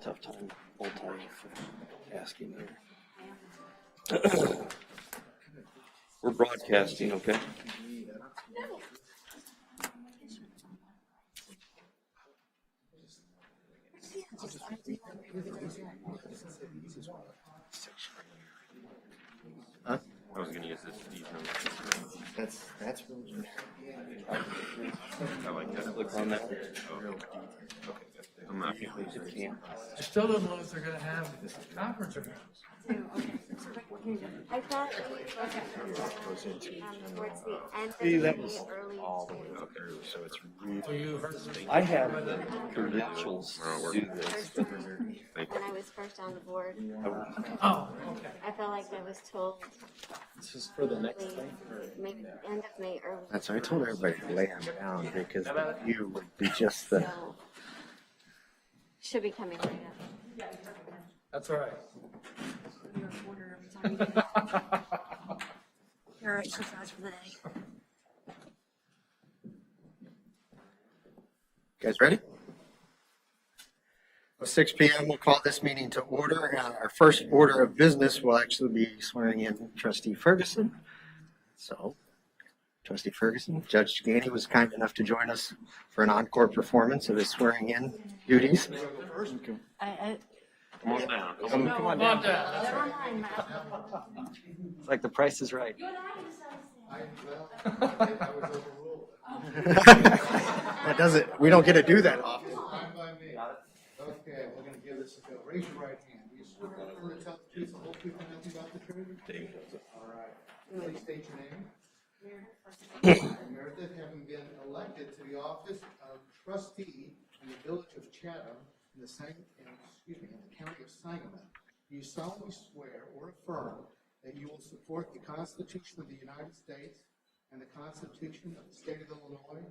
Tough time multitasking here. We're broadcasting, okay? Huh? I was going to use this. That's really generic. I like that. Click on that. I'm not. I still don't know if they're gonna have this conference or not. I thought towards the end of See, that May, was early all the way June. up through, so it's really. So you heard I have the credentials to do this, but When I was first on the board, Oh, okay. I felt like I was told This is for the next thing. maybe end of May, early. That's why I told everybody to lay them down because the view would be just the. So should be coming right up. That's all right. Your order every time you do your exercise for the day. You guys ready? 6 p.m. We'll call this meeting to order. Our first order of business will actually be swearing in Trustee Ferguson. So, Trustee Ferguson, Judge Ganey was kind enough to join us for an encore performance of his swearing in duties. come on down. Come on down. Never mind, Matt. It's like the price is right. That doesn't, we don't get to do that often. Fine by me. Okay, we're gonna give this a go. Raise your right hand. Do you swear to tell the truth, the whole truth, and nothing but the truth? All right. Please state your name. Meredith, having been elected to the office of trustee in the village of Chatham in the county of Sangamon, do you solemnly swear or affirm that you will support the Constitution of the United States and the Constitution of the State of Illinois,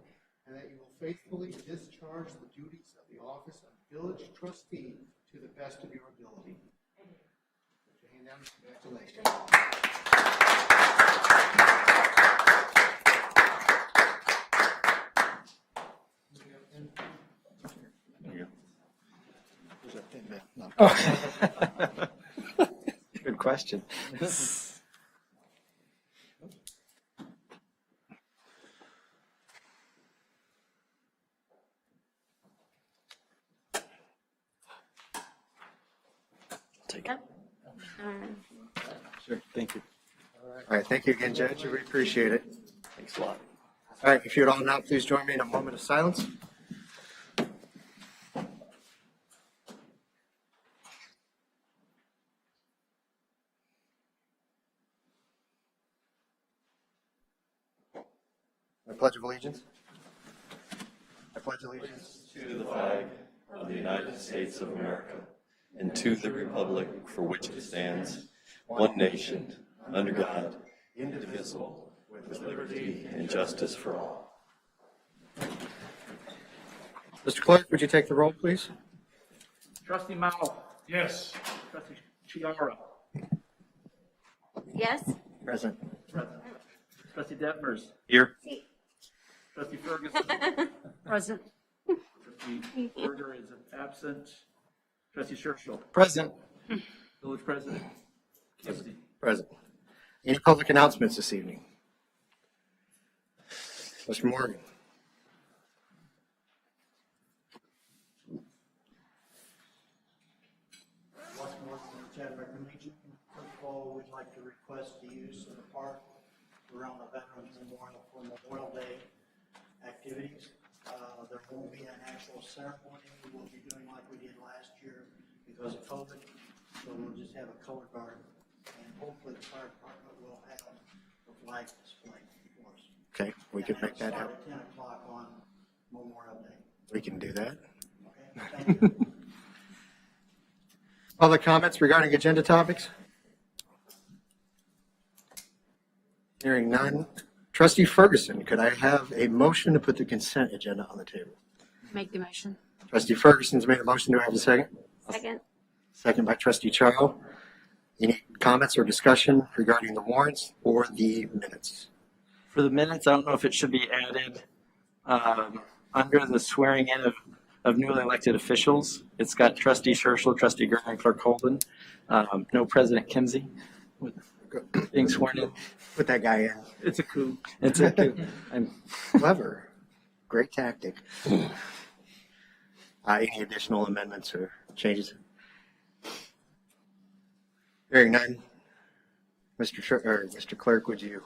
and that you will faithfully discharge the duties of the office of village trustee to the best of your ability? Put your hand down. Congratulations. Good question. Take it. Sure, thank you. All right, thank you again, Judge. We appreciate it. Thanks a lot. All right, if you'd all now please join me in a moment of silence. I pledge of allegiance. I pledge allegiance. To the flag of the United States of America and to the republic for which it stands, one nation, under God, indivisible, with liberty and justice for all. Mr. Clerk, would you take the roll, please? Trustee Mao. Yes. Trustee Chiara. Yes? Present. Trustee Detmers. Here. Trustee Ferguson. Present. Trustee Berger is absent. Trustee Churchill. Present. Village President. Kelsey. Present. Any public announcements this evening? Mr. Morgan. First of all, we'd like to request the use of the park around the Veterans Memorial for Memorial Day activities. There won't be an actual ceremony. We'll be doing like we did last year because of COVID. So we'll just have a color guard, and hopefully the fire department will have the flag display for us. Okay, we can make that happen. Start at 10 o'clock on Memorial Day. We can do that. Okay, thank you. Public comments regarding agenda topics? Hearing none. Trustee Ferguson, could I have a motion to put the consent agenda on the table? Make the motion. Trustee Ferguson's made a motion. Do I have a second? Second. Second by Trustee Charo. Any comments or discussion regarding the warrants or the minutes? For the minutes, I don't know if it should be added under the swearing in of of newly elected officials. It's got Trustee Scherschel, Trustee Gurr, and Clerk Holden. No President Kimsey being sworn in. Put that guy in. It's a coup. It's a coup. Clever. Great tactic. Any additional amendments or changes? Hearing none. Mr. Clerk, would you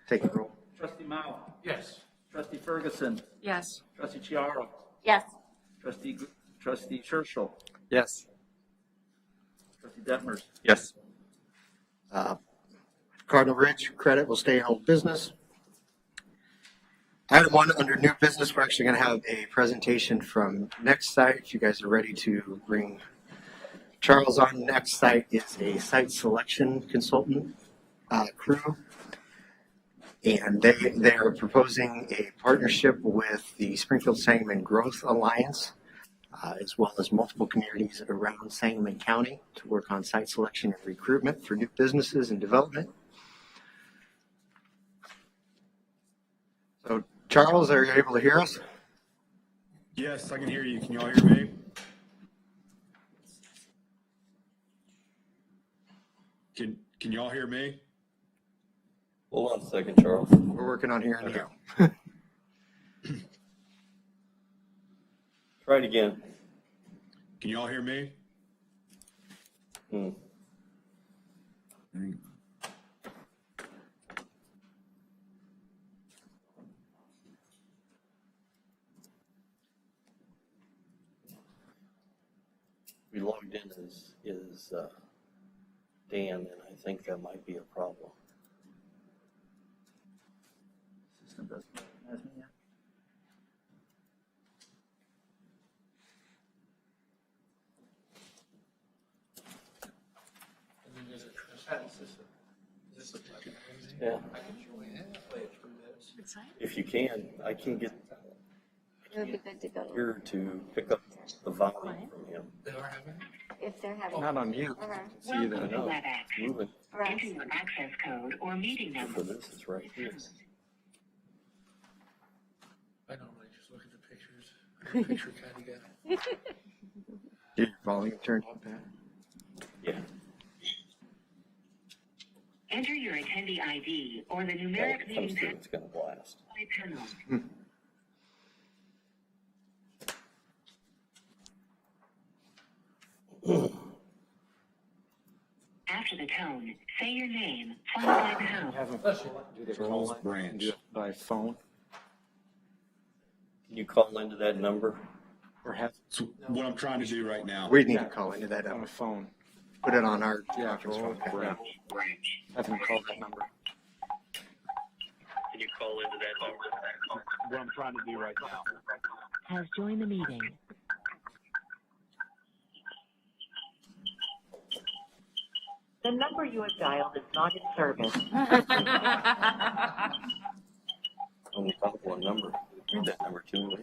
take the roll? Trustee Mao. Yes. Trustee Ferguson. Yes. Trustee Chiaro. Yes. Trustee Scherschel. Yes. Trustee Detmers. Yes. Cardinal Ridge credit will stay in old business. Item 1 under new business, we're actually going to have a presentation from Next Site. If you guys are ready to bring Charles on. Next Site is a site selection consultant crew, and they are proposing a partnership with the Springfield Sangamon Growth Alliance, as well as multiple communities around Sangamon County to work on site selection and recruitment for new businesses and development. So, Charles, are you able to hear us? Yes, I can hear you. Can y'all hear me? Can y'all hear me? Hold on a second, Charles. We're working on hearing you. Try it again. Can y'all hear me? We logged in as Dan, and I think that might be a problem. System doesn't recognize me yet. And then there's a trustee system. Is this a budget? Yeah. I can join in, play it through this. Excited. If you can, I can't get It would be good to go. here to pick up the volume from him. They are having it? If they're having. Not on mute. Okay. See you there. I know, it's moving. All right. Enter your access code or meeting number. For this, it's right here. I normally just look at the pictures. I'm a picture kind of guy. Get your volume turned up, Pat. Yeah. Enter your attendee ID or the When numeric it meeting comes through, pass it's gonna blast. panel. After the tone, say your name, followed by pound. Have them Bless you. do their Charles call Branch. do it by phone Can you call into that number? or have So what I'm trying to do right now. We need to call into that. on a phone. Put it on our Yeah, conference phone. Branch. Have them call that number. Can you call into that number? What I'm trying to do right now. Has joined the meeting. The number you have dialed is not in service. Only call one number. Read that number to me.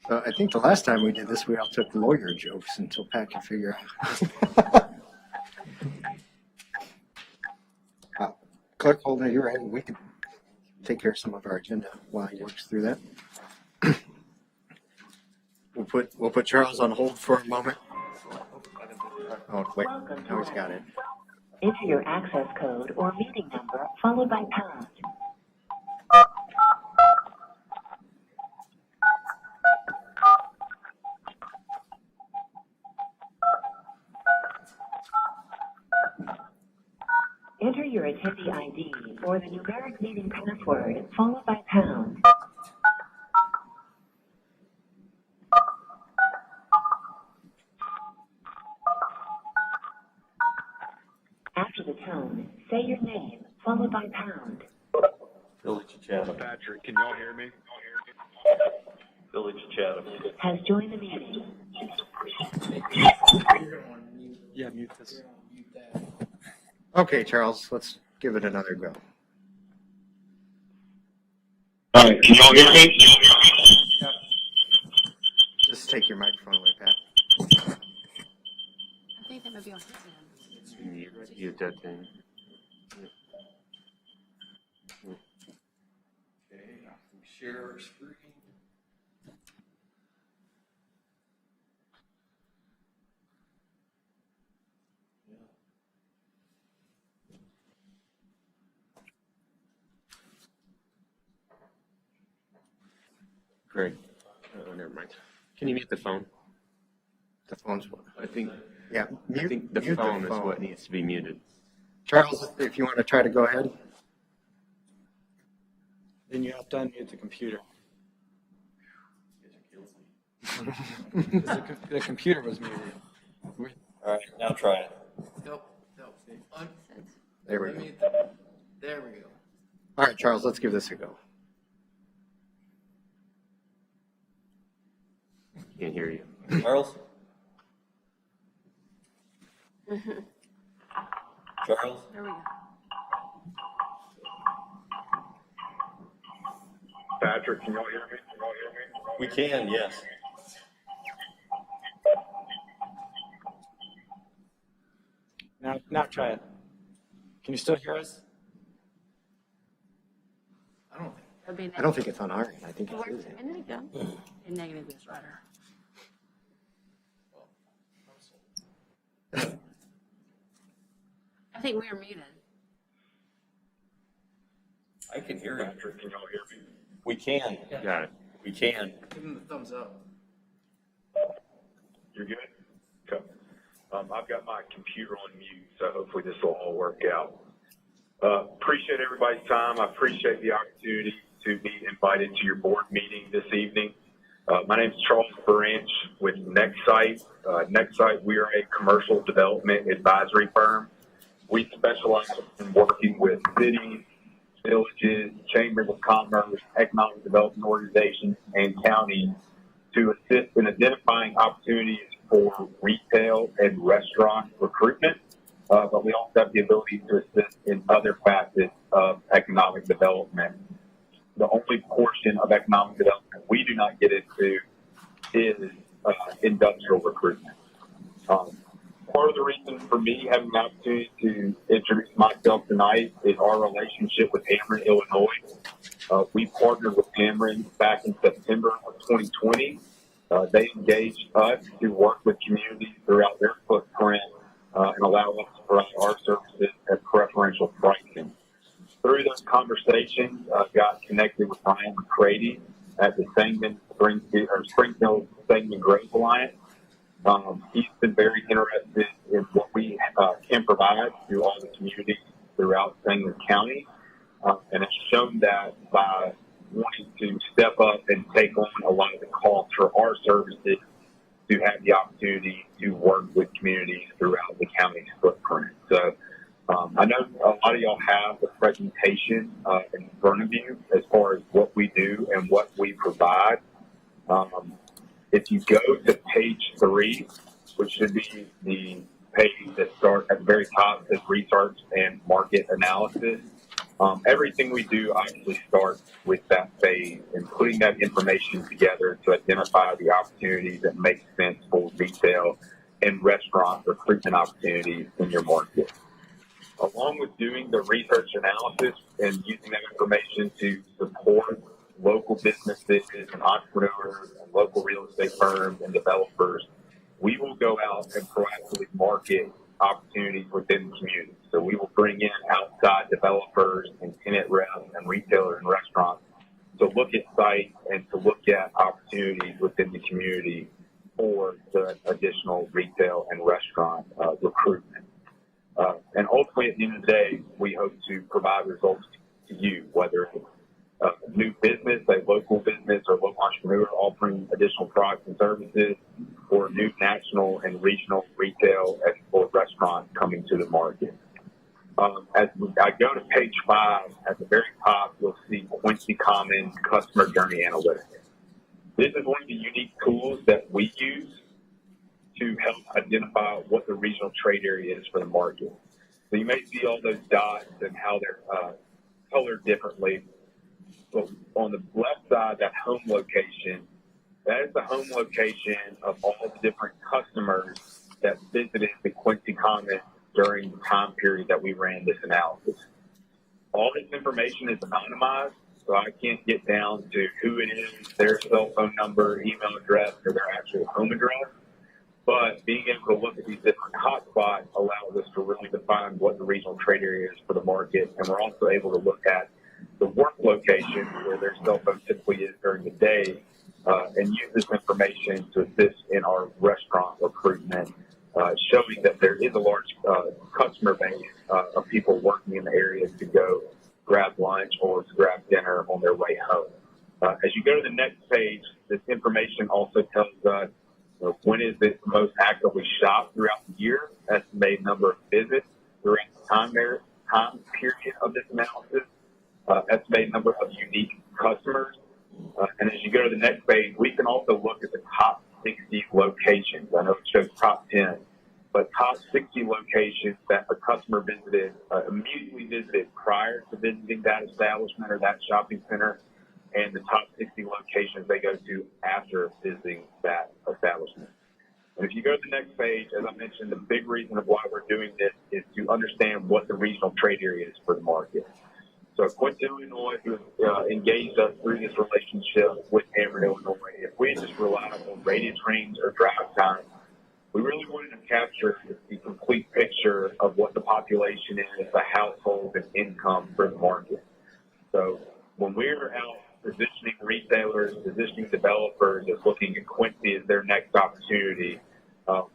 I think the last time we did this, we all took lawyer jokes until Pat could figure out. Clerk Holden, you're right. We could take care of some of our agenda while he works through that. We'll put Charles on hold for a moment. Oh wait, now he's got it. Enter your access code or meeting number, followed by pound. Enter your attendee ID or the numeric meeting password, followed by pound. After the tone, say your name, followed by pound. Village of Chatham. Patrick, can y'all hear me? Village of Chatham. Has joined the meeting. You're gonna want to mute. Yeah, mute this. You're gonna mute that. Okay, Charles, let's give it another go. All right, can y'all hear me? Just take your microphone away, Pat. I think that might be on his end. You dead thing. Okay, share our screen. Greg, never mind. Can you mute the phone? The phone's, I think yeah. I think the mute phone is what needs to be muted. Charles, if you want to try to go ahead. Then you have to unmute the computer. The computer was muted. All right, now try it. Nope, nope. There we go. There we go. All right, Charles, let's give this a go. Can't hear you. Charles? Charles? There we go. Patrick, can y'all hear me? Can y'all hear me? We can, yes. Now try it. Can you still hear us? I don't think. It'll be I don't think it's on our end. I think It it's works his a end. minute ago. And negative is better. I think we are muted. I can hear you. Patrick, can y'all hear me? We can. Got it. We can. Give him the thumbs up. You're good? Okay. I've got my computer on mute, so hopefully this will all work out. Appreciate everybody's time. I appreciate the opportunity to be invited to your board meeting this evening. My name is Charles Branch with Nexite. Nexite, we are a commercial development advisory firm. We specialize in working with cities, villages, chambers of commerce, economic development organizations, and counties to assist in identifying opportunities for retail and restaurant recruitment. But we also have the ability to assist in other facets of economic development. The only portion of economic development we do not get into is industrial recruitment. Part of the reason for me having the opportunity to introduce myself tonight is our relationship with Ameren, Illinois. We partnered with Ameren back in September of 2020. They engaged us to work with communities throughout their footprint and allow us to provide our services at preferential pricing. Through those conversations, I got connected with Ryan McCready at the Springfield Sangamon Growth Alliance. He's been very interested in what we can provide to all the communities throughout Sangamon County, and has shown that by wanting to step up and take on a lot of the costs for our services to have the opportunity to work with communities throughout the county's footprint. So I know a lot of y'all have the presentation in front of you as far as what we do and what we provide. If you go to page 3, which should be the page that starts at the very top, says research and market analysis. Everything we do actually starts with that phase and putting that information together to identify the opportunities that make sense for retail and restaurant recruitment opportunities in your market. Along with doing the research analysis and using that information to support local businesses and entrepreneurs and local real estate firms and developers, we will go out and proactively market opportunities within the community. So we will bring in outside developers and tenant reps and retailers and restaurants to look at sites and to look at opportunities within the community for the additional retail and restaurant recruitment. And ultimately, at the end of the day, we hope to provide results to you, whether it's a new business, a local business or local entrepreneur offering additional products and services, or new national and regional retail or restaurant coming to the market. As I go to page 5, at the very top, you'll see Quincy Commons Customer Journey Analytics. This is one of the unique tools that we use to help identify what the regional trade area is for the market. So you may see all those dots and how they're colored differently. So on the left side, that home location, that is the home location of all the different customers that visited the Quincy Commons during the time period that we ran this analysis. All this information is anonymized, so I can't get down to who it is, their cell phone number, email address, or their actual home address. But being able to look at these different hotspots allows us to really define what the regional trade area is for the market. And we're also able to look at the work location where their cell phone typically is during the day and use this information to assist in our restaurant recruitment, showing that there is a large customer base of people working in the area to go grab lunch or to grab dinner on their way home. As you go to the next page, this information also tells us when is it most actively shopped throughout the year, estimated number of visits throughout the time period of this analysis, estimated number of unique customers. And as you go to the next page, we can also look at the top 60 locations. I know it shows top 10, but top 60 locations that a customer visited, immediately visited prior to visiting that establishment or that shopping center, and the top 60 locations they go to after visiting that establishment. And if you go to the next page, as I mentioned, the big reason of why we're doing this is to understand what the regional trade area is for the market. So Quincy, Illinois, who engaged us through this relationship with Cameron, Illinois, if we just relied on radius range or drive time, we really wanted to capture the complete picture of what the population is, the household and income for the market. So when we're out positioning retailers, positioning developers as looking at Quincy as their next opportunity,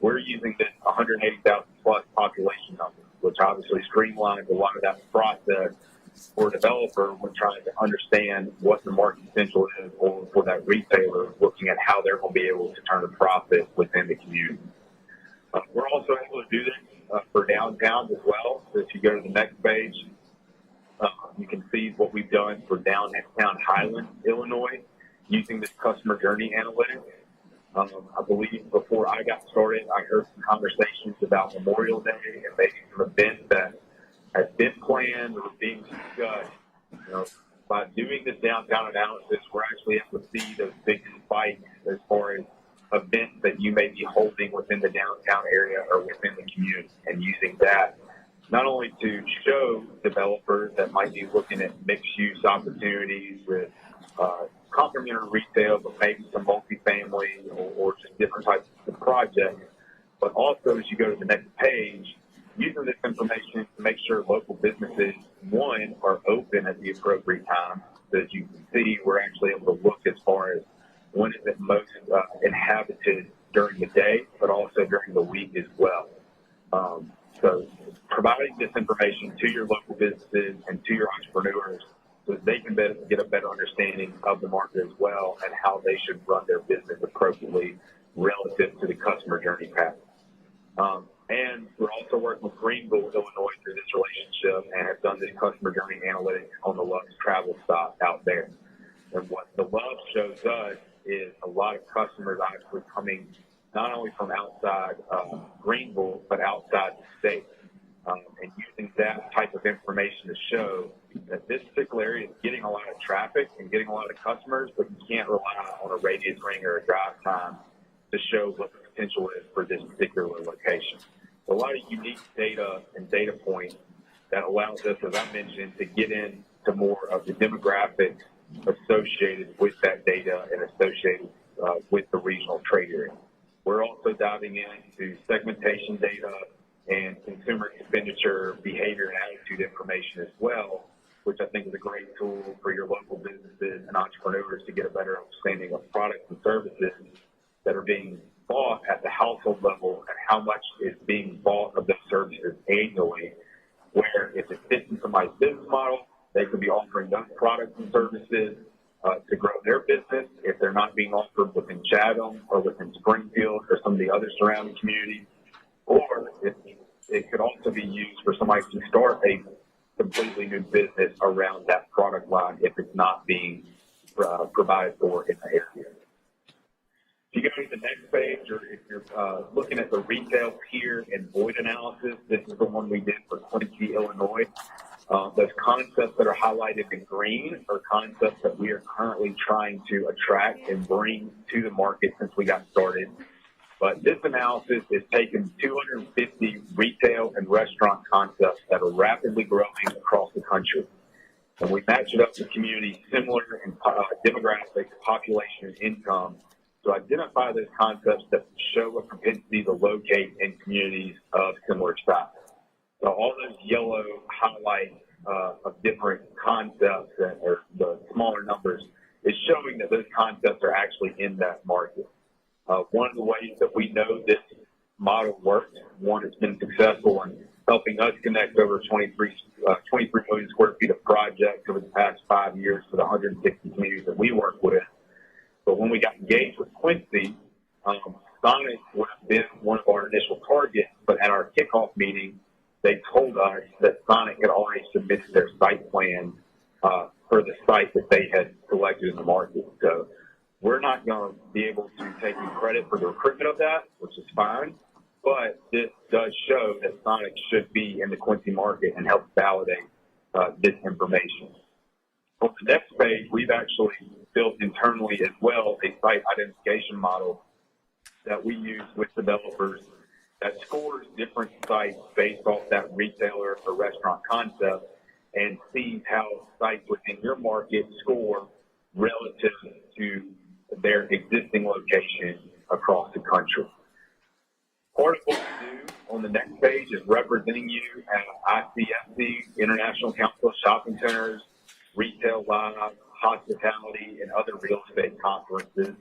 we're using this 180,000 plus population number, which obviously streamlines a lot of that process for a developer when trying to understand what the market potential is, or for that retailer looking at how they're going to be able to turn a profit within the community. We're also able to do this for downtowns as well. So if you go to the next page, you can see what we've done for downtown Highland, Illinois, using this customer journey analytics. I believe before I got started, I heard some conversations about Memorial Day and maybe some events that had been planned or being discussed. By doing this downtown analysis, we're actually able to see those big spikes as far as events that you may be holding within the downtown area or within the community, and using that not only to show developers that might be looking at mixed-use opportunities with complementary retail, but maybe some multifamily or just different types of projects, but also as you go to the next page, using this information to make sure local businesses, one, are open at the appropriate time. So as you can see, we're actually able to look as far as when is it most inhabited during the day, but also during the week as well. So providing this information to your local businesses and to your entrepreneurs so that they can get a better understanding of the market as well and how they should run their business appropriately relative to the customer journey path. And we're also working with Greenville, Illinois through this relationship and have done this customer journey analytics on the Love's travel stop out there. And what the Love shows us is a lot of customers actually coming not only from outside Greenville, but outside the state. And using that type of information to show that this particular area is getting a lot of traffic and getting a lot of customers, but you can't rely on a radius ring or a drive time to show what the potential is for this particular location. So a lot of unique data and data points that allows us, as I mentioned, to get into more of the demographics associated with that data and associated with the regional trade area. We're also diving into segmentation data and consumer expenditure, behavior, and attitude information as well, which I think is a great tool for your local businesses and entrepreneurs to get a better understanding of products and services that are being bought at the household level and how much is being bought of those services annually, where if it fits in somebody's business model, they could be offering those products and services to grow their business if they're not being offered within Chatham or within Springfield or some of the other surrounding communities. Or it could also be used for somebody to start a completely new business around that product line if it's not being provided for in the area. If you go to the next page, or if you're looking at the retail tier and void analysis, this is the one we did for Quincy, Illinois. Those concepts that are highlighted in green are concepts that we are currently trying to attract and bring to the market since we got started. But this analysis is taking 250 retail and restaurant concepts that are rapidly growing across the country. And we match it up to communities similar in demographics, population, and income to identify those concepts that show a propensity to locate in communities of similar size. So all those yellow highlights of different concepts or the smaller numbers is showing that those concepts are actually in that market. One of the ways that we know this model works, one, it's been successful in helping us connect over 23 million square feet of projects over the past 5 years for the 160 communities that we work with. But when we got engaged with Quincy, Sonic would have been one of our initial targets, but at our kickoff meeting, they told us that Sonic had already submitted their site plan for the site that they had selected in the market. So we're not going to be able to take any credit for the recruitment of that, which is fine, but this does show that Sonic should be in the Quincy market and help validate this information. On the next page, we've actually built internally as well a site identification model that we use with developers that scores different sites based off that retailer or restaurant concept and sees how sites within your market score relative to their existing location across the country. Part of what we do on the next page is representing you at ICSC, International Council of Shopping Centers, Retail Live, hospitality, and other real estate conferences.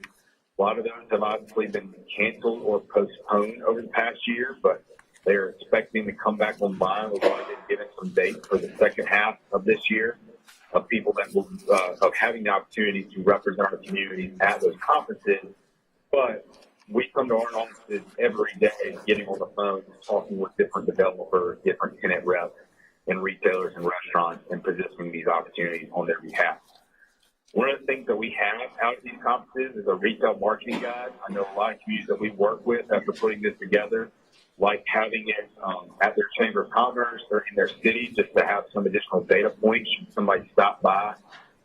A lot of those have obviously been canceled or postponed over the past year, but they are expecting to come back online. We've already been given some dates for the second half of this year of people that will, of having the opportunity to represent our communities at those conferences. But we come to our offices every day, getting on the phone, talking with different developers, different tenant reps, and retailers and restaurants, and positioning these opportunities on their behalf. One of the things that we have out at these conferences is a retail marketing guide. I know a lot of communities that we work with after putting this together, like having it at their Chamber of Commerce or in their city just to have some additional data points should somebody stop by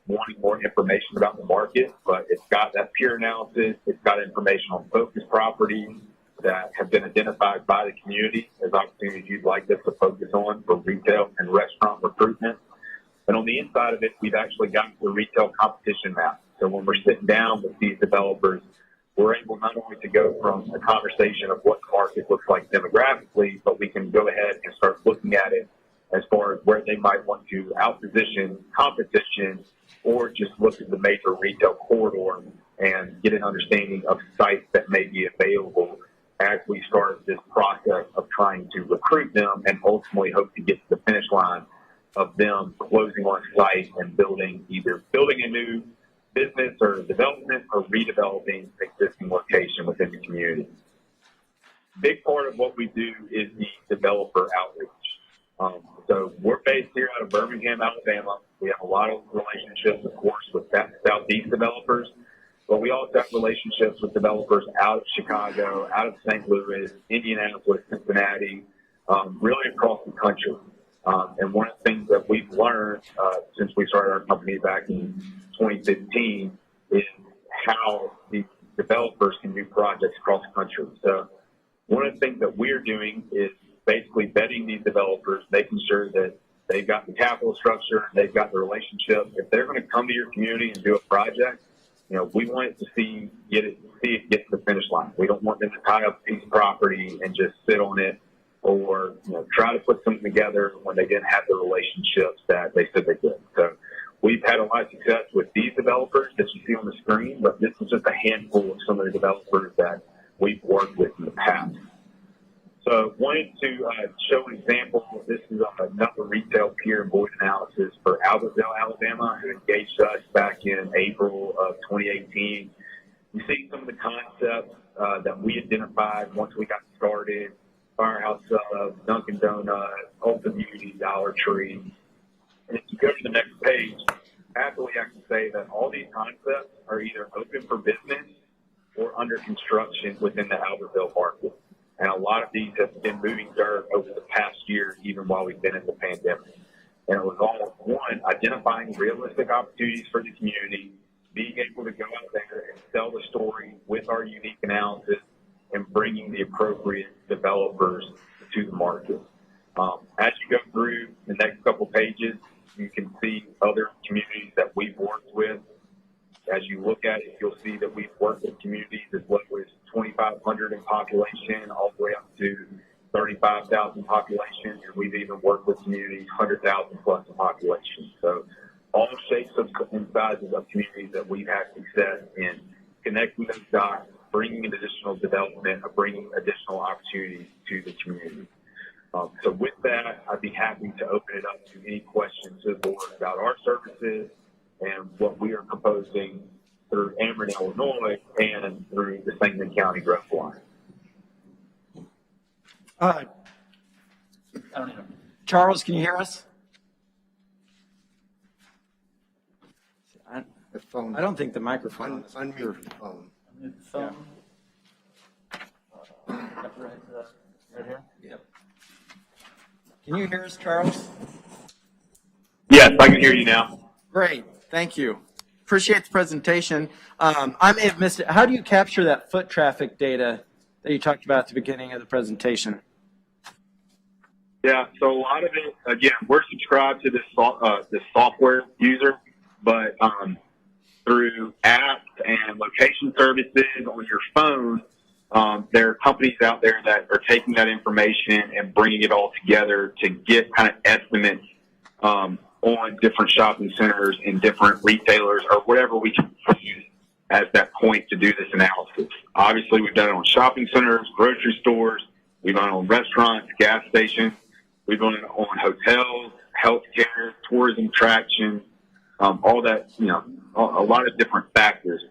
wanting more information about the market. But it's got that peer analysis. It's got information on focus properties that have been identified by the community as opportunities you'd like us to focus on for retail and restaurant recruitment. And on the inside of it, we've actually got the retail competition map. So when we're sitting down with these developers, we're able not only to go from a conversation of what the market looks like demographically, but we can go ahead and start looking at it as far as where they might want to outposition competition or just look at the major retail corridor and get an understanding of sites that may be available as we start this process of trying to recruit them and ultimately hope to get to the finish line of them closing on site and either building a new business or development or redeveloping existing location within the community. Big part of what we do is the developer outreach. So we're based here out of Birmingham, Alabama. We have a lot of relationships, of course, with Southeast developers, but we also have relationships with developers out of Chicago, out of St. Louis, Indianapolis, Cincinnati, really across the country. And one of the things that we've learned since we started our company back in 2015 is how the developers can do projects across the country. So one of the things that we're doing is basically vetting these developers, making sure that they've got the capital structure, they've got the relationship. If they're going to come to your community and do a project, we want it to see it get to the finish line. We don't want them to tie up a piece of property and just sit on it or try to put something together when they didn't have the relationships that they said they did. So we've had a lot of success with these developers that you see on the screen, but this is just a handful of some of the developers that we've worked with in the past. So wanted to show an example. This is another retail peer and void analysis for Albertville, Alabama, who engaged us back in April of 2018. You see some of the concepts that we identified once we got started: Firehouse Subs, Dunkin' Donuts, Ulta Beauty, Dollar Tree. And if you go to the next page, happily I can say that all these concepts are either open for business or under construction within the Albertville market. And a lot of these have been moving dirt over the past year, even while we've been in the pandemic. And it was all, one, identifying realistic opportunities for the community, being able to go out there and sell the story with our unique analysis, and bringing the appropriate developers to the market. As you go through the next couple pages, you can see other communities that we've worked with. As you look at it, you'll see that we've worked with communities as low as 2,500 in population, all the way up to 35,000 population, and we've even worked with communities 100,000 plus in population. So all shapes and sizes of communities that we've had success in connecting those dots, bringing in additional development, or bringing additional opportunities to the community. So with that, I'd be happy to open it up to any questions to the board about our services and what we are proposing through Ameren, Illinois, and through the Sangamon County Growth Line. I don't know. Charles, can you hear us? The phone. I don't think the microphone is Unmute your phone. the phone. Right here? Yep. Can you hear us, Charles? Yes, I can hear you now. Great, thank you. Appreciate the presentation. I may have missed it. How do you capture that foot traffic data that you talked about at the beginning of the presentation? Yeah, so a lot of it, again, we're subscribed to this software user, but through apps and location services on your phone, there are companies out there that are taking that information and bringing it all together to get kind of estimates on different shopping centers and different retailers or whatever we can use as that point to do this analysis. Obviously, we've done it on shopping centers, grocery stores, we've done it on restaurants, gas stations, we've done it on hotels, healthcare, tourism attractions, all that, a lot of different factors.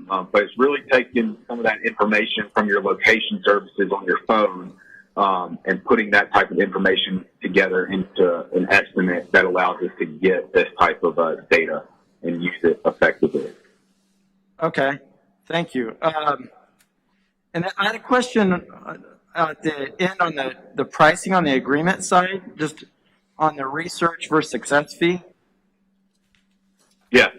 But it's really taking some of that information from your location services on your phone and putting that type of information together into an estimate that allows us to get this type of data and use it effectively. Okay, thank you. And I had a question at the end on the pricing on the agreement side, just on the research versus success fee. Yeah.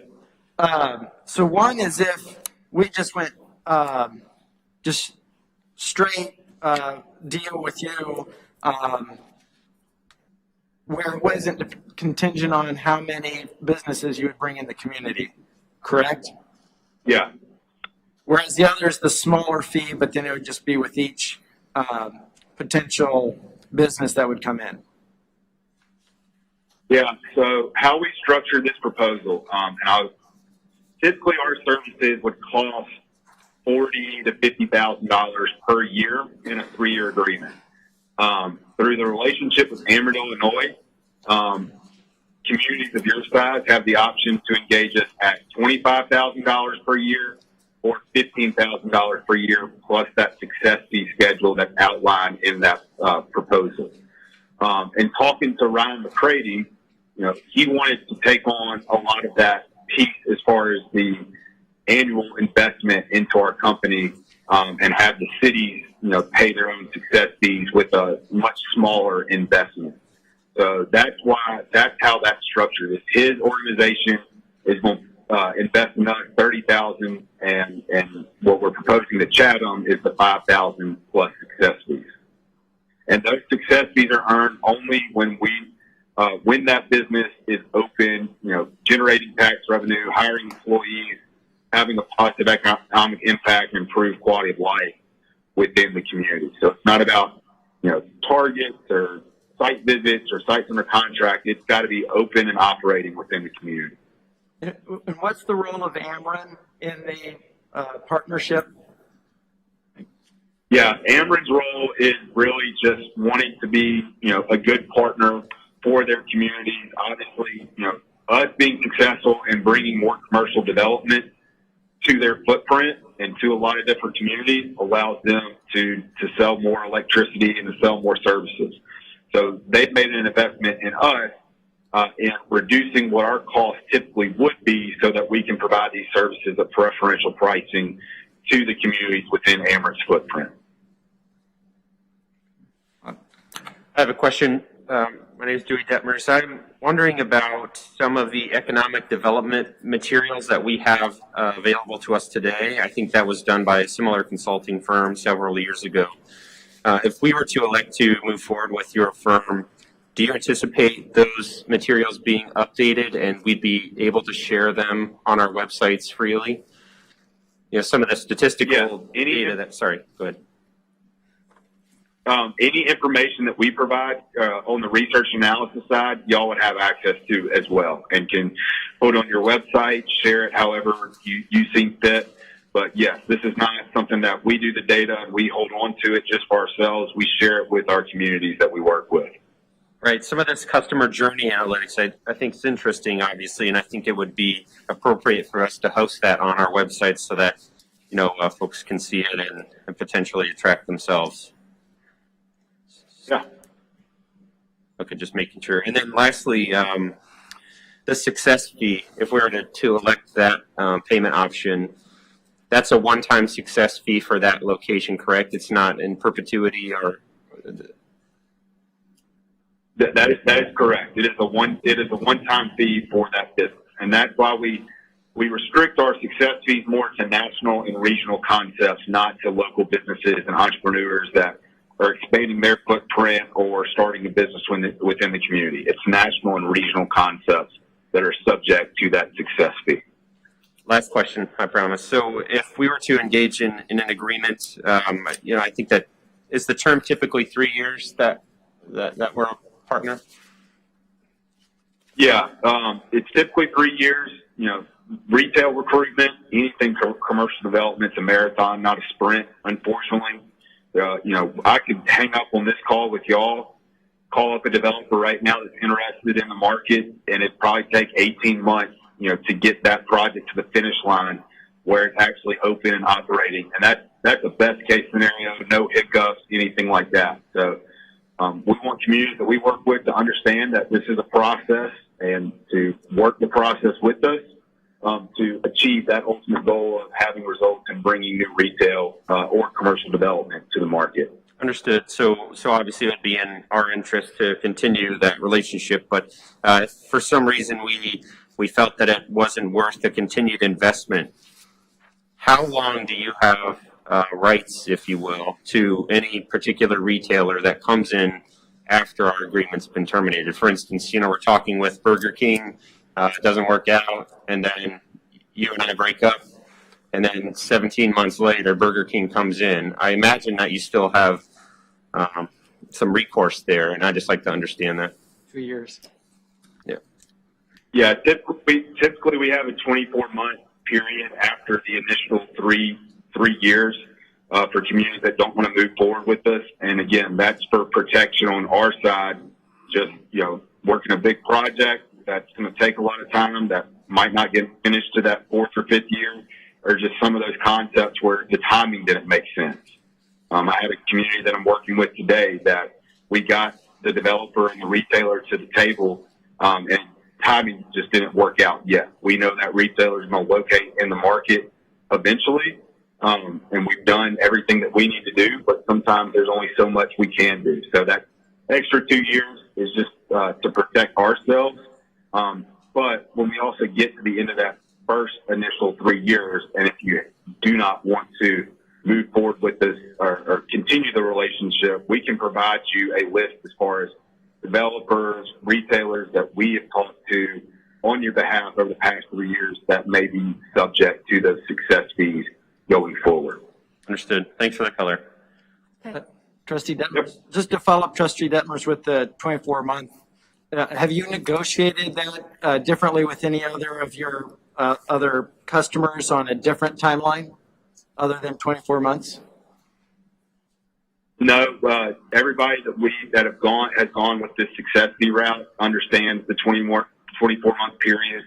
So one is if we just went just straight deal with you where it wasn't contingent on how many businesses you would bring in the community, correct? Yeah. Whereas the other is the smaller fee, but then it would just be with each potential business that would come in. Yeah, so how we structure this proposal, typically our services would cost $40,000 to $50,000 per year in a 3-year agreement. Through the relationship with Ameren, Illinois, communities of your size have the option to engage us at $25,000 per year or $15,000 per year, plus that success fee schedule that's outlined in that proposal. And talking to Ryan McCready, he wanted to take on a lot of that piece as far as the annual investment into our company and have the cities, pay their own success fees with a much smaller investment. So that's how that's structured. Is his organization is going to invest another $30,000, and what we're proposing to Chatham is the $5,000 plus success fees. And those success fees are earned only when when that business is open, generating tax revenue, hiring employees, having a positive economic impact, and improved quality of life within the community. So it's not about, targets or site visits or sites under contract. It's got to be open and operating within the community. And what's the role of Ameren in the partnership? Yeah, Ameren's role is really just wanting to be, a good partner for their communities. Obviously, us being successful in bringing more commercial development to their footprint and to a lot of different communities allows them to sell more electricity and to sell more services. So they've made an investment in us in reducing what our costs typically would be so that we can provide these services at preferential pricing to the communities within Ameren's footprint. I have a question. My name is Dewey Detmer. So I'm wondering about some of the economic development materials that we have available to us today. I think that was done by a similar consulting firm several years ago. If we were to elect to move forward with your firm, do you anticipate those materials being updated and we'd be able to share them on our websites freely? Some of the statistical data that, sorry, go ahead. Any information that we provide on the research analysis side, y'all would have access to as well, and can put on your website, share it however you see fit. But yes, this is not something that we do the data and we hold on to it just for ourselves. We share it with our communities that we work with. Right. Some of this customer journey analytics, I think is interesting, obviously, and I think it would be appropriate for us to host that on our website so that, folks can see it and potentially attract themselves. Yeah. Okay, just making sure. And then lastly, the success fee, if we were to elect that payment option, that's a one-time success fee for that location, correct? It's not in perpetuity or... That is correct. It is a one-time fee for that business, and that's why we restrict our success fees more to national and regional concepts, not to local businesses and entrepreneurs that are expanding their footprint or starting a business within the community. It's national and regional concepts that are subject to that success fee. Last question, I promise. So if we were to engage in an agreement, I think that is the term typically 3 years that we're a partner? Yeah, it's typically 3 years. Retail recruitment, anything commercial development's a marathon, not a sprint, unfortunately. I could hang up on this call with y'all, call up a developer right now that's interested in the market, and it'd probably take 18 months, to get that project to the finish line where it's actually open and operating. And that's a best case scenario, no hiccups, anything like that. So we want communities that we work with to understand that this is a process and to work the process with us to achieve that ultimate goal of having results and bringing new retail or commercial development to the market. Understood. So obviously it would be in our interest to continue that relationship, but if for some reason we felt that it wasn't worth the continued investment, how long do you have rights, if you will, to any particular retailer that comes in after our agreement's been terminated? For instance, we're talking with Burger King, it doesn't work out, and then you and I break up, and then 17 months later, Burger King comes in. I imagine that you still have some recourse there, and I'd just like to understand that. 2 years. Yeah, typically we have a 24-month period after the initial three years for communities that don't want to move forward with us. And again, that's for protection on our side. Just, working a big project that's going to take a lot of time, that might not get finished to that 4th or 5th year, or just some of those concepts where the timing didn't make sense. I had a community that I'm working with today that we got the developer and the retailer to the table, and timing just didn't work out yet. We know that retailer is going to locate in the market eventually, and we've done everything that we need to do, but sometimes there's only so much we can do. So that extra 2 years is just to protect ourselves. But when we also get to the end of that first initial 3 years, and if you do not want to move forward with this or continue the relationship, we can provide you a list as far as developers, retailers that we have talked to on your behalf over the past 3 years that may be subject to those success fees going forward. Understood. Thanks for the color. Okay. Trustee Detmers, just to follow up, Trustee Detmers, with the 24-month, have you negotiated that differently with any other of your other customers on a different timeline other than 24 months? No, everybody that has gone with this success fee route understands the 24-month period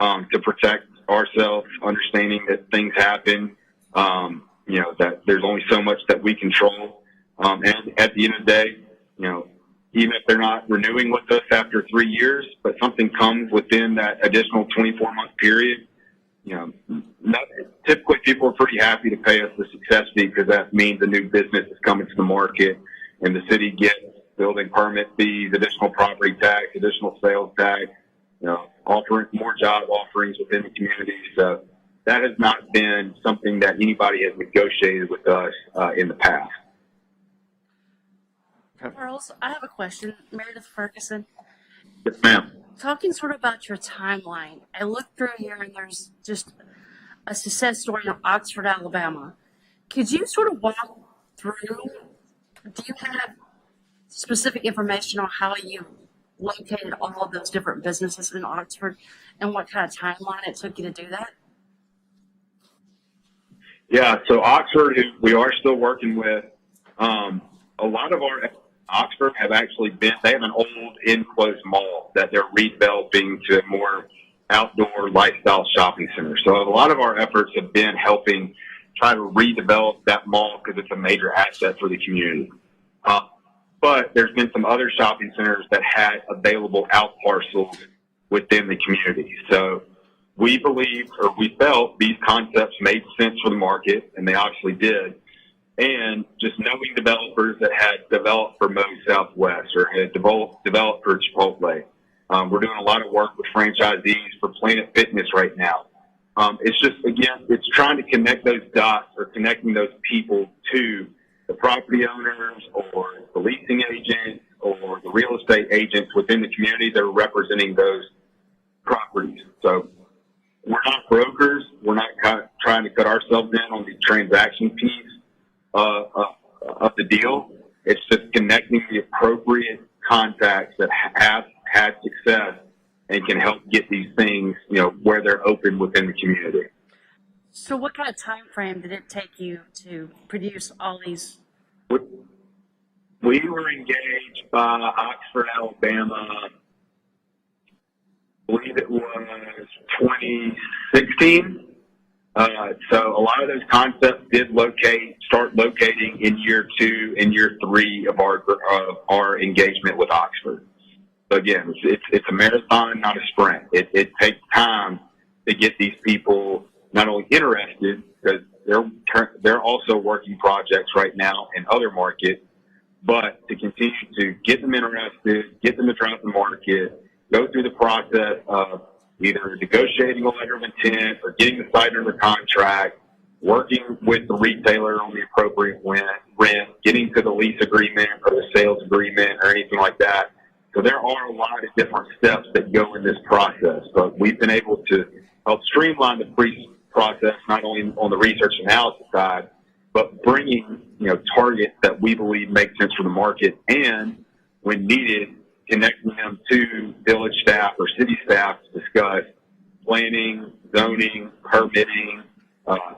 to protect ourselves, understanding that things happen, that there's only so much that we control. And at the end of the day, even if they're not renewing with us after 3 years, but something comes within that additional 24-month period, typically people are pretty happy to pay us the success fee because that means a new business is coming to the market and the city gets building permit fees, additional property tax, additional sales tax, offering more job offerings within the community. So that has not been something that anybody has negotiated with us in the past. Charles, I have a question. Meredith Ferguson. Yes, ma'am. Talking sort of about your timeline, I looked through here and there's just a success story in Oxford, Alabama. Could you sort of walk through do you have specific information on how you located all of those different businesses in Oxford and what kind of timeline it took you to do that? Yeah, so Oxford, who we are still working with, a lot of our Oxford have actually been, they have an old enclosed mall that they're redeveloping to a more outdoor lifestyle shopping center. So a lot of our efforts have been helping try to redevelop that mall because it's a major asset for the community. But there's been some other shopping centers that had available out parcels within the community. So we believed, or we felt, these concepts made sense for the market, and they obviously did. And just knowing developers that had developed for Moe's Southwest or had developed for Chipotle. We're doing a lot of work with franchisees for Planet Fitness right now. It's just, again, it's trying to connect those dots or connecting those people to the property owners or the leasing agents or the real estate agents within the community that are representing those properties. So we're not brokers. We're not trying to cut ourselves in on the transaction piece of the deal. It's just connecting the appropriate contacts that have had success and can help get these things, where they're open within the community. So what kind of time frame did it take you to produce all these? We were engaged by Oxford, Alabama, I believe it was 2016. So a lot of those concepts did start locating in year 2 and year 3 of our engagement with Oxford. So again, it's a marathon, not a sprint. It takes time to get these people not only interested, because they're also working projects right now in other markets, but to continue to get them interested, get them to try out the market, go through the process of either negotiating a letter of intent or getting the site under contract, working with the retailer on the appropriate rent, getting to the lease agreement or the sales agreement or anything like that. So there are a lot of different steps that go in this process, but we've been able to help streamline the process, not only on the research analysis side, but bringing, targets that we believe make sense for the market, and when needed, connecting them to village staff or city staff to discuss planning, zoning, permitting,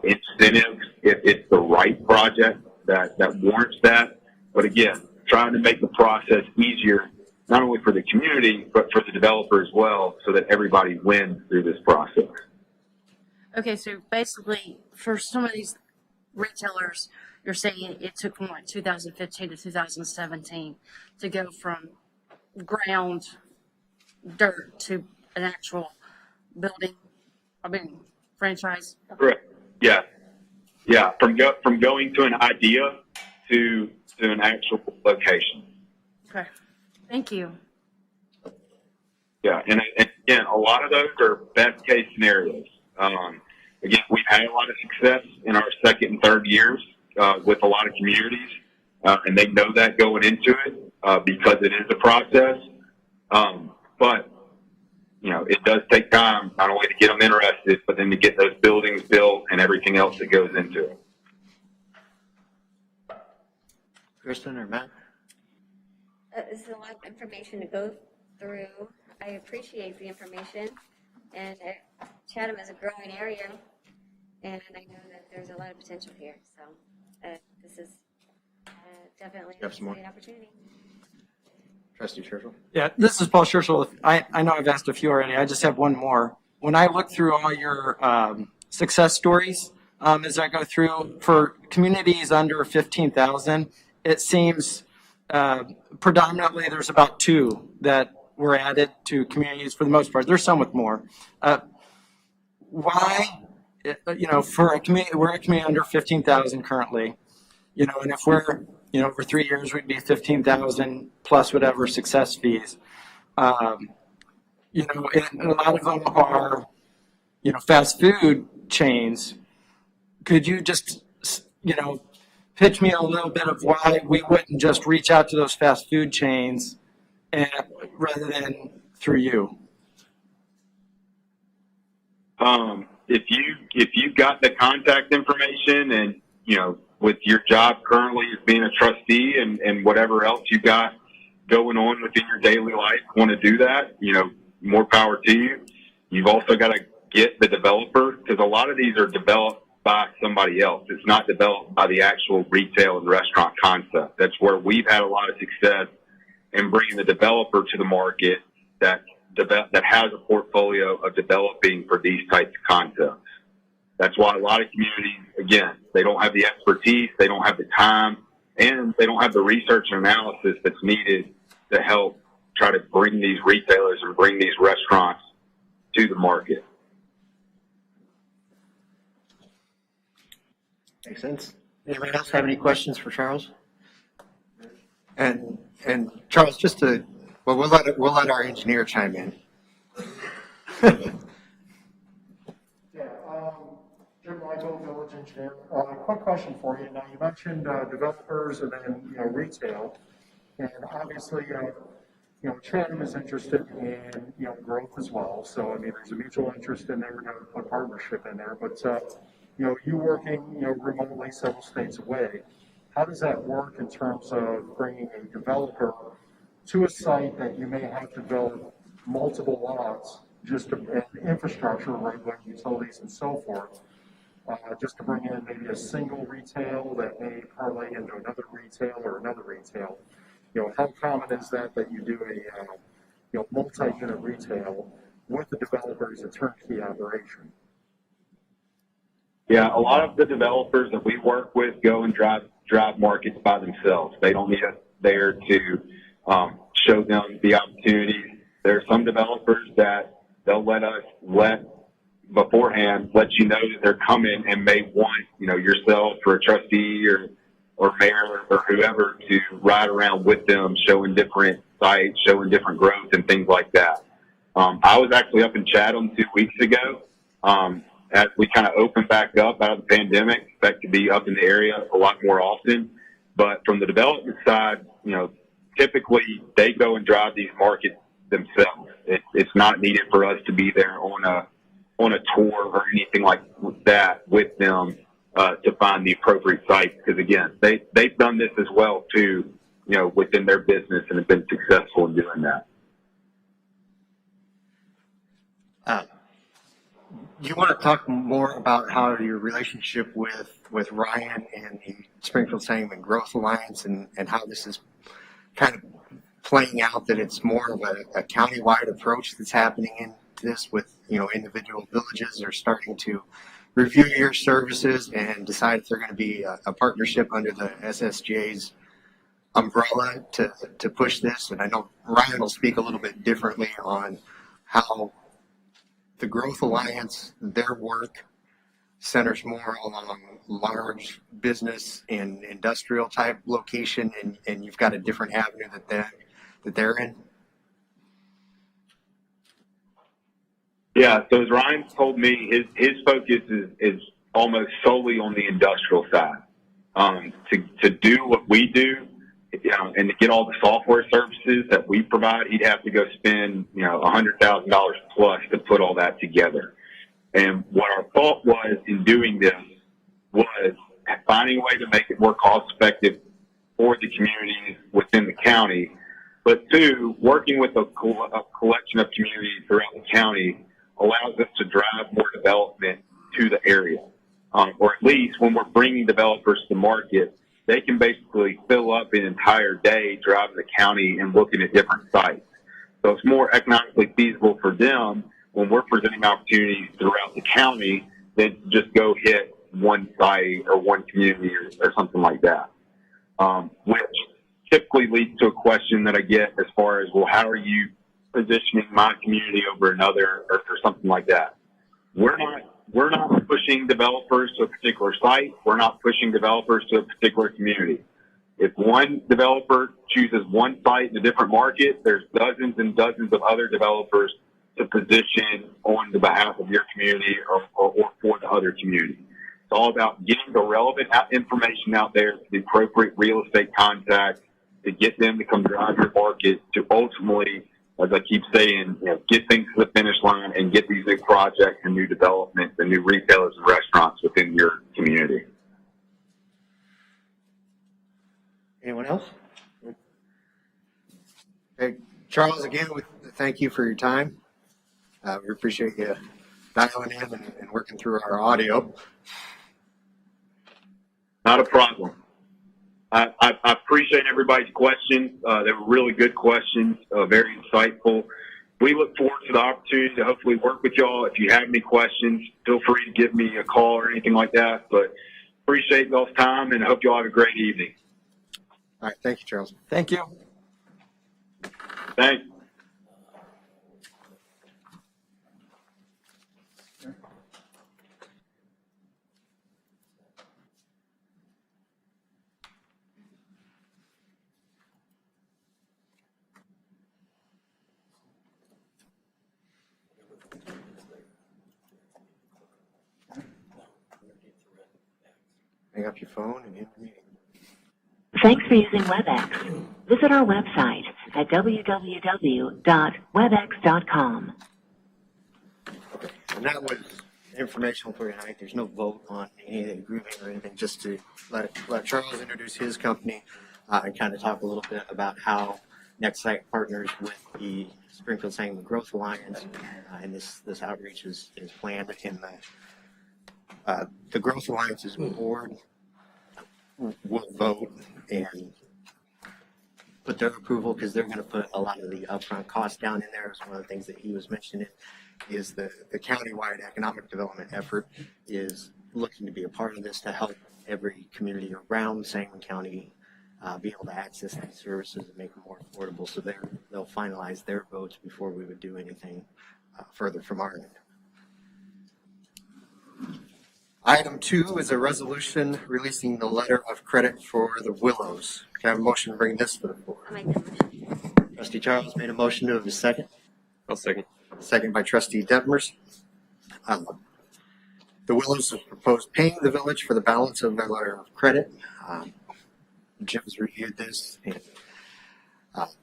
incentives, if it's the right project that warrants that. But again, trying to make the process easier, not only for the community, but for the developer as well, so that everybody wins through this process. Okay, so basically, for some of these retailers, you're saying it took from like 2015 to 2017 to go from ground dirt to an actual building, franchise? Correct. Yeah. Yeah. From going to an idea to an actual location. Okay. Thank you. Yeah. And again, a lot of those are best case scenarios. Again, we've had a lot of success in our second and third years with a lot of communities, and they know that going into it because it is a process. But it does take time not only to get them interested, but then to get those buildings built and everything else that goes into it. Kristen or Matt? This is a lot of information to go through. I appreciate the information, and Chatham is a growing area, and I know that there's a lot of potential here. So this is definitely You have some more? an opportunity. Trustee Churchill? Yeah, this is Paul Scherschel. I know I've asked a few already. I just have one more. When I look through all your success stories, as I go through for communities under 15,000, it seems predominantly there's about 2 that were added to communities for the most part. There's some with more. Why, for a community, we're a community under 15,000 currently, and if we're, for 3 years, we'd be 15,000 plus whatever success fees. And a lot of them are, fast food chains. Could you just, pitch me a little bit of why we wouldn't just reach out to those fast food chains rather than through you? If If you got the contact information and, with your job currently as being a trustee and whatever else you got going on within your daily life, want to do that, more power to you. You've also got to get the developer, because a lot of these are developed by somebody else. It's not developed by the actual retail and restaurant concept. That's where we've had a lot of success in bringing the developer to the market that has a portfolio of developing for these types of concepts. That's why a lot of communities, again, they don't have the expertise, they don't have the time, and they don't have the research and analysis that's needed to help try to bring these retailers and bring these restaurants to the market. Makes sense. Anybody else have any questions for Charles? And Charles, we'll let our engineer chime in. Jim Michael, village engineer. Quick question for you. Now, you mentioned developers and then retail, and obviously Chatham is interested in growth as well. So I mean, there's a mutual interest in there, a partnership in there. But you working remotely several states away, how does that work in terms of bringing a developer to a site that you may have to build multiple lots, just to infrastructure, right, utilities and so forth? Just to bring in maybe a single retail that may parlay into another retail or another retail. How common is that you do a multi-unit retail with the developer as a turnkey operation? Yeah, a lot of the developers that we work with go and drive markets by themselves. They don't need us there to show them the opportunities. There are some developers that they'll beforehand let you know that they're coming and may want, yourself or a trustee or mayor or whoever to ride around with them, showing different sites, showing different growth and things like that. I was actually up in Chatham 2 weeks ago, as we kind of opened back up out of the pandemic. Expect to be up in the area a lot more often. But from the development side, typically they go and drive these markets themselves. It's not needed for us to be there on a tour or anything like that with them to find the appropriate sites. Because again, they've done this as well too, within their business and have been successful in doing that. Do you want to talk more about how your relationship with Ryan and the Springfield Sangamon Growth Alliance and how this is kind of playing out, that it's more of a countywide approach that's happening in this with, individual villages are starting to review your services and decide if they're going to be a partnership under the SSJ's umbrella to push this? And I know Ryan will speak a little bit differently on how the Growth Alliance, their work centers more along large business and industrial type location, and you've got a different avenue that they're in. Yeah, so as Ryan told me, his focus is almost solely on the industrial side. To do what we do, and to get all the software services that we provide, he'd have to go spend, $100,000 plus to put all that together. And what our thought was in doing this was finding a way to make it more cost effective for the communities within the county, but two, working with a collection of communities throughout the county allows us to drive more development to the area. Or at least when we're bringing developers to market, they can basically fill up an entire day driving the county and looking at different sites. So it's more economically feasible for them when we're presenting opportunities throughout the county than to just go hit one site or one community or something like that. Which typically leads to a question that I get as far as, well, how are you positioning my community over another or something like that? We're not pushing developers to a particular site. We're not pushing developers to a particular community. If one developer chooses one site in a different market, there's dozens and dozens of other developers to position on the behalf of your community or for the other community. It's all about getting the relevant information out there to the appropriate real estate contacts to get them to come drive your market to ultimately, as I keep saying, get things to the finish line and get these new projects and new developments and new retailers and restaurants within your community. Hey, Charles, again, thank you for your time. We appreciate you dialing in and working through our audio. Not a problem. I appreciate everybody's questions. They were really good questions, very insightful. We look forward to the opportunity to hopefully work with y'all. If you have any questions, feel free to give me a call or anything like that. But appreciate y'all's time and I hope y'all have a great evening. All right. Thank you, Charles. Thank you. Thanks. Hang up your phone and end the meeting. Thanks for using WebEx. Visit our website at www.webex.com. And that was informational for tonight. There's no vote on any of the grouping or anything, just to let Charles introduce his company and kind of talk a little bit about how NextSite partners with the Springfield Sangamon Growth Alliance, and this outreach is planned in the Growth Alliance's board will vote and put their approval, because they're going to put a lot of the upfront costs down in there. It's one of the things that he was mentioning is the countywide economic development effort is looking to be a part of this to help every community around Sangamon County be able to access these services and make them more affordable. So they'll finalize their votes before we would do anything further from our end. Item 2 is a resolution releasing the letter of credit for the Willows. Can I have a motion to bring this to the floor? I'll make that motion. Trustee Charles made a motion. To have a second. I'll second. Second by Trustee Detmers. The Willows have proposed paying the village for the balance of their letter of credit. Jim's reviewed this and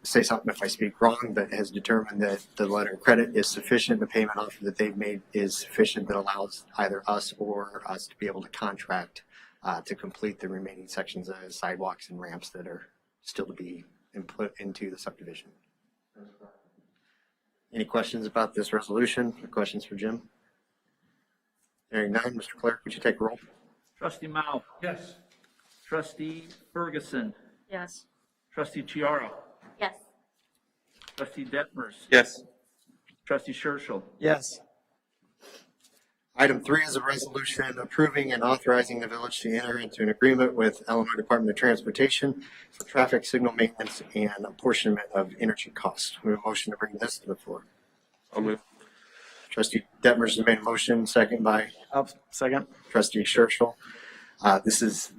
say something if I speak wrong, but has determined that the letter of credit is sufficient. The payment offer that they've made is sufficient that allows either us or us to be able to contract to complete the remaining sections of sidewalks and ramps that are still to be input into the subdivision. Any questions about this resolution or questions for Jim? Hearing none, Mr. Clerk, would you take a roll? Trustee Mao. Yes. Trustee Ferguson. Yes. Trustee Chiaro. Yes. Trustee Detmers. Yes. Trustee Churchill. Yes. Item 3 is a resolution approving and authorizing the village to enter into an agreement with Illinois Department of Transportation for traffic signal maintenance and apportionment of energy costs. We have a motion to bring this to the floor. I'll move. Trustee Detmers has made a motion, second by Second. Trustee Churchill. This is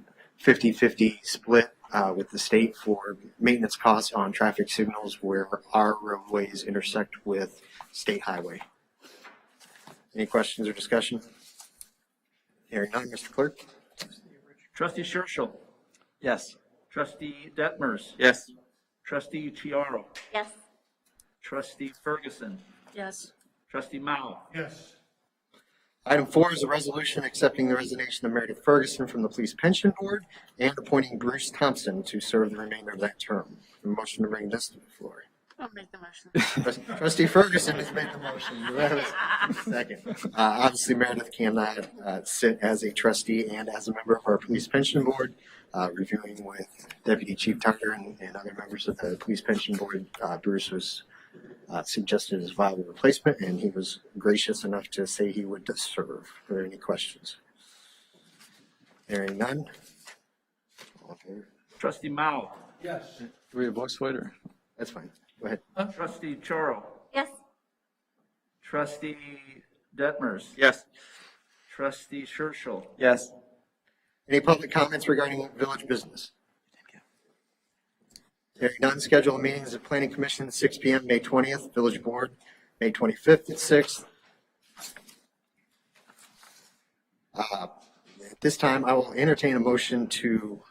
50-50 split with the state for maintenance costs on traffic signals where our roadways intersect with state highway. Any questions or discussion? Hearing none, Mr. Clerk. Trustee Churchill. Yes. Trustee Detmers. Yes. Trustee Chiaro. Yes. Trustee Ferguson. Yes. Trustee Mao. Yes. Item 4 is a resolution accepting the resignation of Meredith Ferguson from the Police Pension Board and appointing Bruce Thompson to serve the remainder of that term. A motion to bring this to the floor. I'll make the motion. Trustee Ferguson has made the motion. Do I have a second? Obviously, Meredith cannot sit as a trustee and as a member of our Police Pension Board. Reviewing with Deputy Chief Tucker and other members of the Police Pension Board, Bruce was suggested as a viable replacement, and he was gracious enough to say he would serve. Are there any questions? Hearing none. Okay. Trustee Mao. Yes. Do we have voice vote or? That's fine. Go ahead. Trustee Choro. Yes. Trustee Detmers. Yes. Trustee Churchill. Yes. Any public comments regarding village business? Hearing none, schedule meetings of Planning Commission 6 p.m. May 20th, Village Board May 25th at 6. At this time, I will entertain a motion to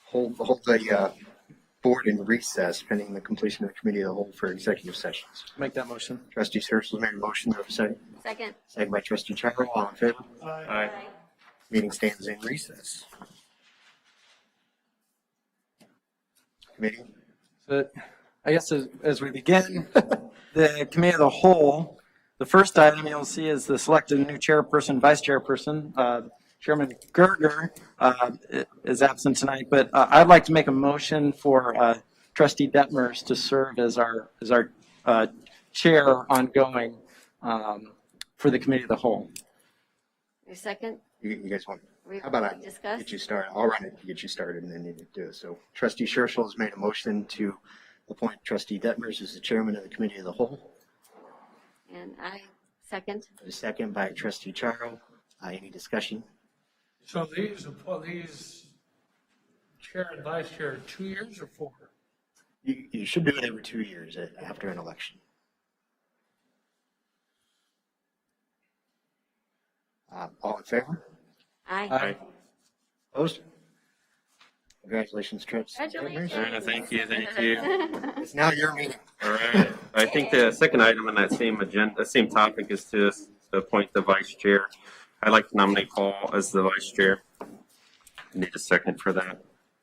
hold the board in recess pending the completion of the committee of the whole for executive sessions. Make that motion. Trustee Churchill made a motion. Do I have a second? Second. Second by Trustee Charo. All in favor? Aye. Meeting stands in recess. Committee? But I guess as we begin, the committee of the whole, the first item you'll see is the selected new chairperson, vice chairperson. Chairman Gerger is absent tonight, but I'd like to make a motion for Trustee Detmers to serve as our chair ongoing for the committee of the whole. Your second? You guys want, how about I Discuss? get you started? I'll run it to get you started and then you do it. So Trustee Scherschel has made a motion to appoint Trustee Detmers as the chairman of the committee of the whole. And I second. A second by Trustee Charo. Any discussion? So these chair and vice chair, 2 years or 4? You should do it every 2 years after an election. All in favor? Aye. Opposed? Congratulations, Trustee. Congratulations. Thank you, thank you. It's now your meeting. All right. I think the second item on that same agenda, same topic is to appoint the vice chair. I'd like to nominate Paul as the vice chair. I need a second for that.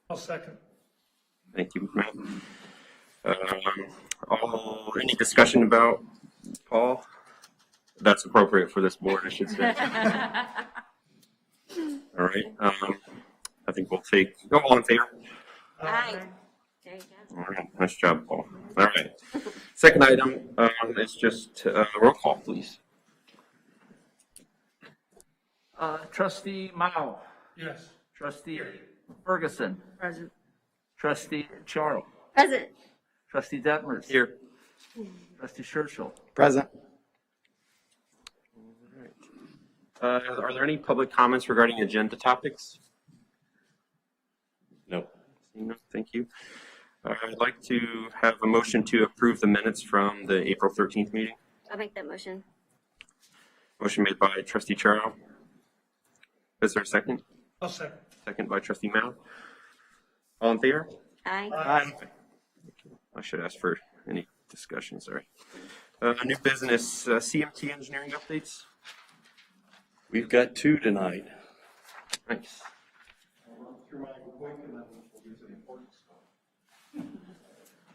I'll second. Thank you, Matt. Any discussion about Paul? That's appropriate for this board, I should say. All right. I think we'll take, all in favor? Aye. There you go. All right. Nice job, Paul. All right. Second item is just roll call, please. Trustee Mao. Yes. Trustee Ferguson. Present. Trustee Charo. Present. Trustee Detmers. Here. Trustee Scherschel. Present. Are there any public comments regarding agenda topics? No. No, thank you. I'd like to have a motion to approve the minutes from the April 13th meeting. I'll make that motion. Motion made by Trustee Charo. Is there a second? I'll second. Second by Trustee Mao. All in favor? Aye. Aye. I should ask for any discussion, sorry. New business, CMT engineering updates. We've got 2 tonight. Nice.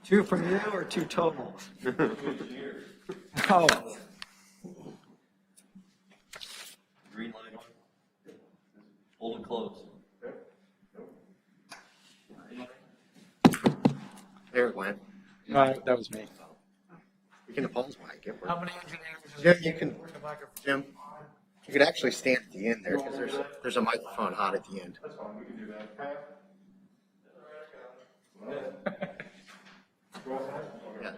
2 from you or 2 total? Oh. Green light on. Hold it close. There it went. That was me. You can oppose Mike. How many engineers? Jim, you can, Jim, you could actually stand at the end there because there's a microphone hot at the end. That's fine, we can do that. Yeah.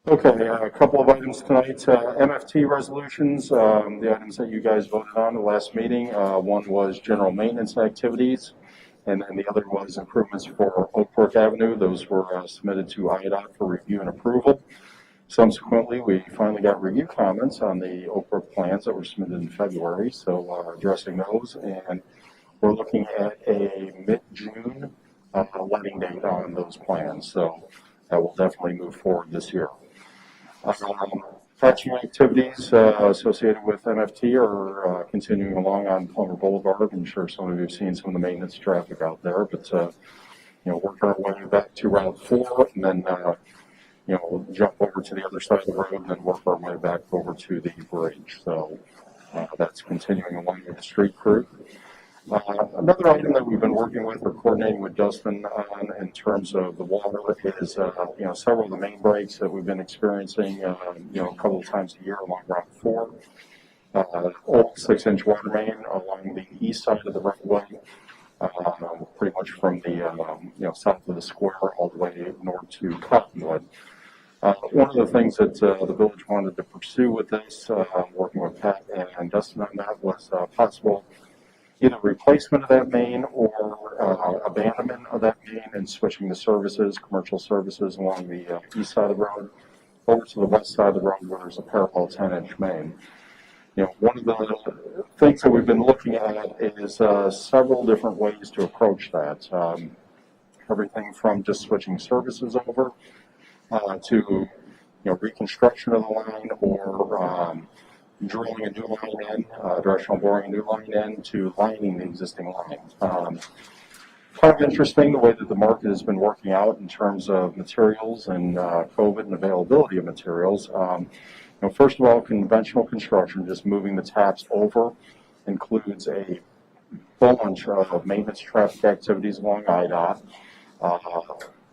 Okay, a couple of items tonight. MFT resolutions, the items that you guys voted on the last meeting. One was general maintenance activities, and then the other was improvements for Oak Brook Avenue. Those were submitted to IDOT for review and approval. Subsequently, we finally got review comments on the Oak Brook plans that were submitted in February, so addressing those, and we're looking at a mid-June letting date on those plans, so that will definitely move forward this year. Patching activities associated with MFT are continuing along on Plummer Boulevard. I'm sure some of you have seen some of the maintenance traffic out there, but working our way back to Route 4 and then jump over to the other side of the road and then work our way back over to the bridge. So that's continuing along with the street crew. Another item that we've been working with or coordinating with Dustin on in terms of the water is, several of the main breaks that we've been experiencing, a couple of times a year along Route 4. Old 6-inch water main along the east side of the roadway, pretty much from the, south of the square all the way north to Cottonwood. One of the things that the village wanted to pursue with this, working with Pat and Dustin on that, was possible either replacement of that main or abandonment of that main and switching the services, commercial services along the east side of the road over to the west side of the road where there's a parallel 10-inch main. One of the things that we've been looking at is several different ways to approach that. Everything from just switching services over to reconstruction of the line or drilling a new line in, directional boring a new line in to lining the existing line. kind of interesting the way that the market has been working out in terms of materials and COVID and availability of materials. First of all, conventional construction, just moving the taps over, includes a bunch of maintenance traffic activities along IDOT,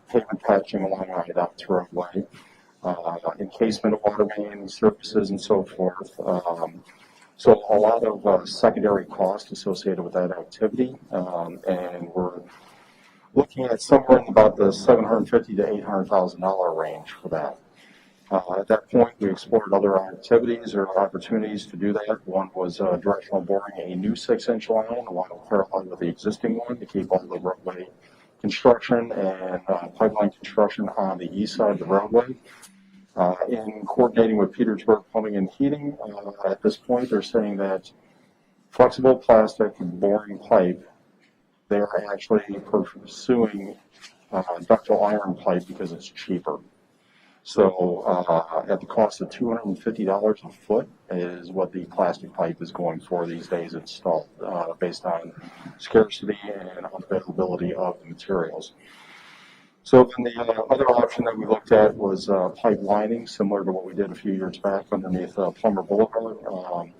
pavement patching along IDOT's roadway, encasement of water main services and so forth. So a lot of secondary costs associated with that activity, and we're looking at somewhere in about the $750,000 to $800,000 range for that. At that point, we explored other activities or opportunities to do that. One was directional boring a new 6-inch line along parallel with the existing one to keep all the roadway construction and pipeline construction on the east side of the roadway. In coordinating with Petersburg Plumbing and Heating, at this point, they're saying that flexible plastic boring pipe, they're actually pursuing ductile iron pipe because it's cheaper. So at the cost of $250 a foot is what the plastic pipe is going for these days installed, based on scarcity and unavailability of the materials. So then the other option that we looked at was pipe lining, similar to what we did a few years back underneath Plummer Boulevard.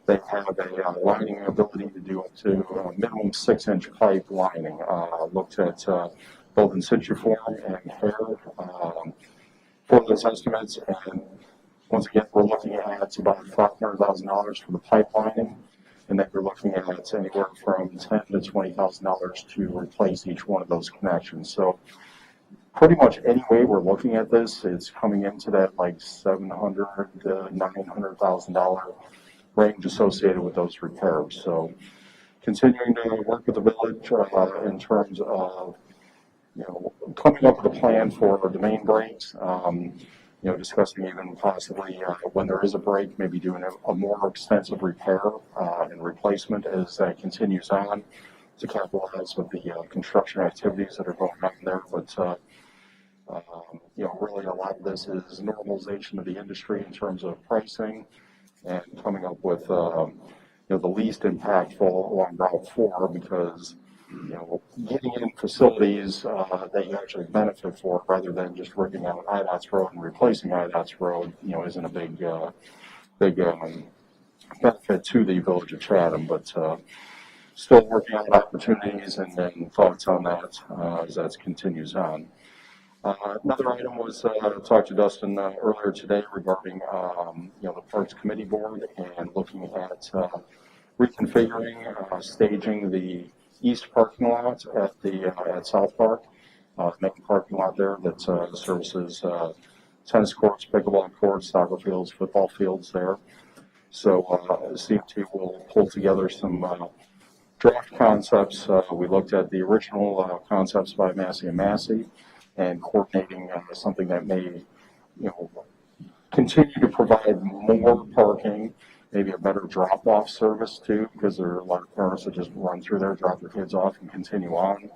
They have a lining ability to do up to minimum 6-inch pipe lining. Looked at both in situ form and hair for those estimates, and once again, we're looking at about $500,000 for the pipe lining, and then we're looking at anywhere from $10,000 to $20,000 to replace each one of those connections. So pretty much any way we're looking at this, it's coming into that like $700,000 to $900,000 range associated with those repairs. So continuing to work with the village in terms of coming up with a plan for the main breaks, discussing even possibly when there is a break, maybe doing a more extensive repair and replacement as that continues on to capitalize with the construction activities that are going on there. But really a lot of this is normalization of the industry in terms of pricing and coming up with the least impactful along Route 4, because getting in facilities that you actually benefit for rather than just ripping out IDOT's road and replacing IDOT's road, isn't a big benefit to the village of Chatham, but still working on opportunities and then thoughts on that as that continues on. Another item was talked to Dustin earlier today regarding the Parks Committee Board and looking at reconfiguring, staging the east parking lot at South Park, main parking lot there that services tennis courts, pickleball courts, soccer fields, football fields there. So CMT will pull together some draft concepts. We looked at the original concepts by Massey and Massey and coordinating something that may continue to provide more parking, maybe a better drop-off service too, because there are a lot of parents that just run through there, drop their kids off, and continue on,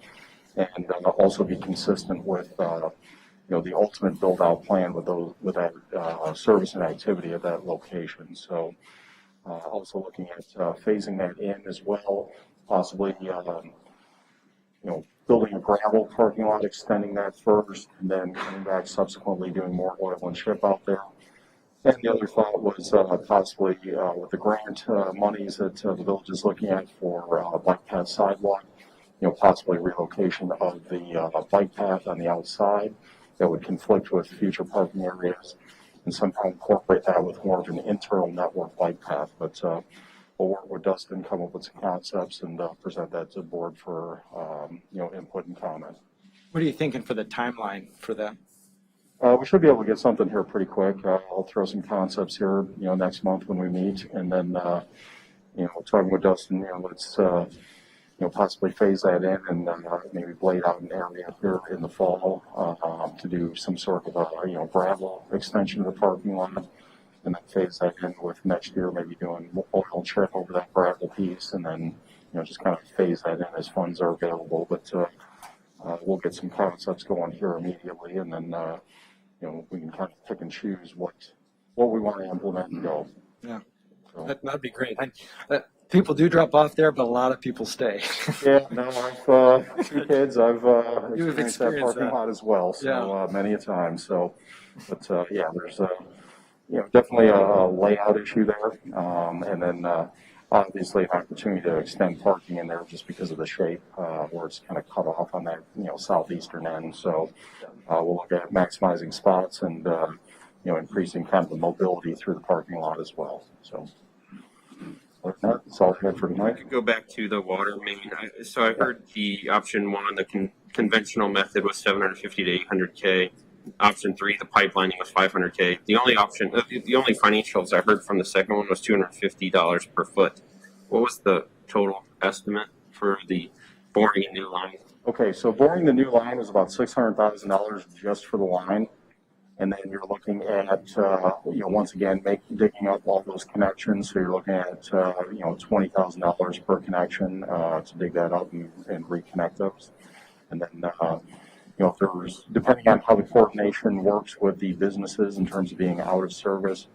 and also be consistent with the ultimate build-out plan with that service and activity at that location. So also looking at phasing that in as well, possibly building a gravel parking lot, extending that first, and then coming back subsequently doing more oil and chip out there. And the other thought was possibly with the grant monies that the village is looking at for bike path sidewalk, possibly relocation of the bike path on the outside that would conflict with future parking areas, and somehow incorporate that with more of an internal network bike path. But we'll work with Dustin, come up with some concepts, and present that to the board for input and comment. What are you thinking for the timeline for that? We should be able to get something here pretty quick. I'll throw some concepts here, next month when we meet, and then, talking with Dustin, let's, possibly phase that in and maybe blade out an area here in the fall to do some sort of gravel extension of the parking lot, and then phase that in with next year, maybe doing oil chip over that gravel piece, and then, just kind of phase that in as funds are available. But we'll get some concepts going here immediately, and then we can kind of pick and choose what we want to implement and go. Yeah, So. that'd be great. People do drop off there, but a lot of people stay. Yeah, no, I've, 2 kids, I've, You've experienced that experienced parking that. lot as well, so, Yeah. many a time, so, but, yeah, there's, definitely a layout issue there, and then, obviously an opportunity to extend parking in there just because of the shape, where it's kind of cut off on that, southeastern end, so, we'll look at maximizing spots and, increasing kind of the mobility through the parking lot as well, so. That's all I had for tonight. Go back to the water main. So I heard the option 1, the conventional method was 750 to 800K. Option 3, the pipelining was 500K. The only financials I heard from the second one was $250 per foot. What was the total estimate for the boring a new line? Okay, so boring the new line is about $600,000 just for the line. And then you're looking at, once again, digging up all those connections. So you're looking at, $20,000 per connection to dig that up and reconnect those. And then, if there's, depending on how the coordination works with the businesses in terms of being out of service,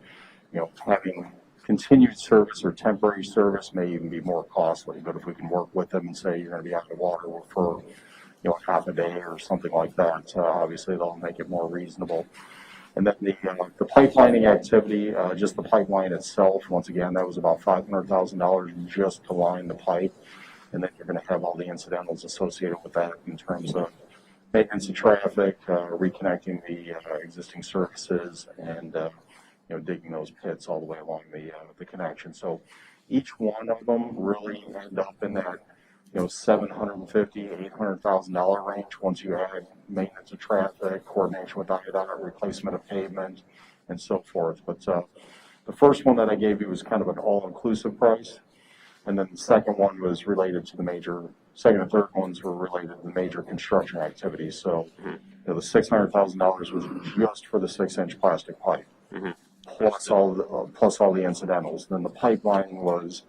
having continued service or temporary service may even be more costly. But if we can work with them and say you're going to be out of water for half a day or something like that, obviously they'll make it more reasonable. And then the pipelining activity, just the pipeline itself, once again, that was about $500,000 just to line the pipe. And then you're going to have all the incidentals associated with that in terms of maintenance of traffic, reconnecting the existing services, and digging those pits all the way along the connection. So each one of them really end up in that $750,000, $800,000 range once you add maintenance of traffic, coordination with IDOT, replacement of pavement, and so forth. But the first one that I gave you was kind of an all-inclusive price, and then the second one was related to second and third ones were related to the major construction activities. So the $600,000 was just for the 6-inch plastic pipe, plus all the incidentals. Then the pipeline was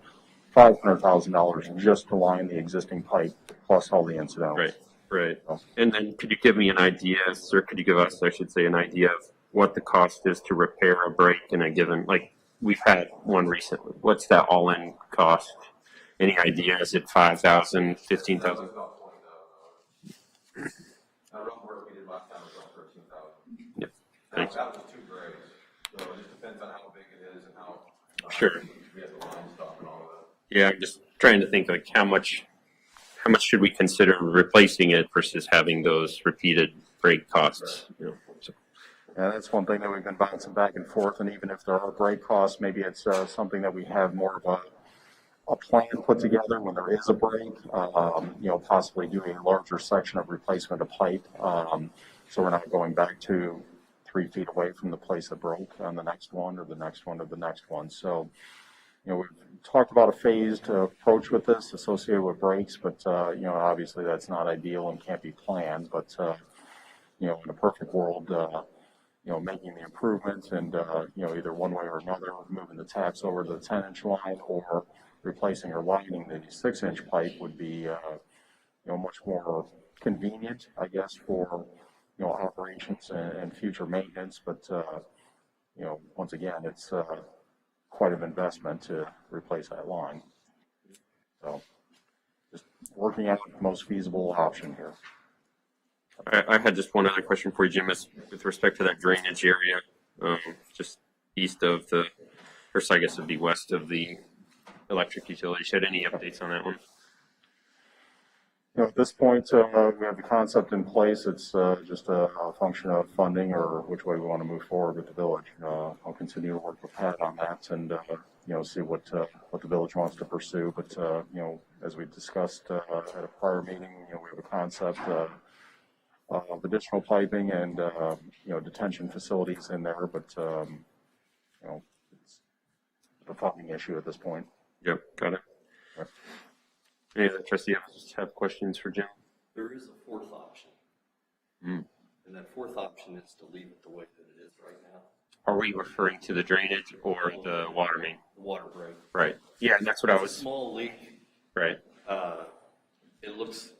$500,000 just to line the existing pipe, plus all the incidentals. Right. And then could you give me an idea, or could you give us, I should say, an idea of what the cost is to repair a break in a given, like we've had one recently. What's that all-in cost? Any idea? Is it $5,000, $15,000? Yeah. Thanks. That was 2 grades, so it just depends on how big it is and how. Sure. We have the line stuff and all of Yeah, I'm just trying to think like how much should we consider replacing it versus having those repeated break costs? Yeah, that's one thing that we've been bouncing back and forth. And even if there are break costs, maybe it's something that we have more of a plan put together when there is a break. Possibly doing a larger section of replacement of pipe, so we're not going back to 3 feet away from the place that broke on the next one or the next one or the next one. So. We've talked about a phased approach with this associated with breaks, but, obviously that's not ideal and can't be planned. But, in a perfect world, making the improvements and, either one way or another, moving the taps over to the 10-inch line or replacing or lining the 6-inch pipe would be, much more convenient, I guess, for, operations and future maintenance. But, once again, it's quite an investment to replace that line. So just working out the most feasible option here. I had just one other question for you, Jim, with respect to that drainage area, just east of or I guess it'd be west of the electric utilities. Had any updates on that one? At this point, we have the concept in place. It's just a function of funding or which way we want to move forward with the village. I'll continue to work with Pat on that and, see what the village wants to pursue. But, as we discussed at a prior meeting, we have a concept of additional piping and, detention facilities in there. But, it's a funding issue at this point. Yep, got it. Right. Any other trustee have questions for Jim? There is a 4th option. And that 4th option is to leave it the way that it is right now. Are we referring to the drainage or the water main? The water break. Right. Yeah, and that's what I was. It's a small leak. Right. It looks,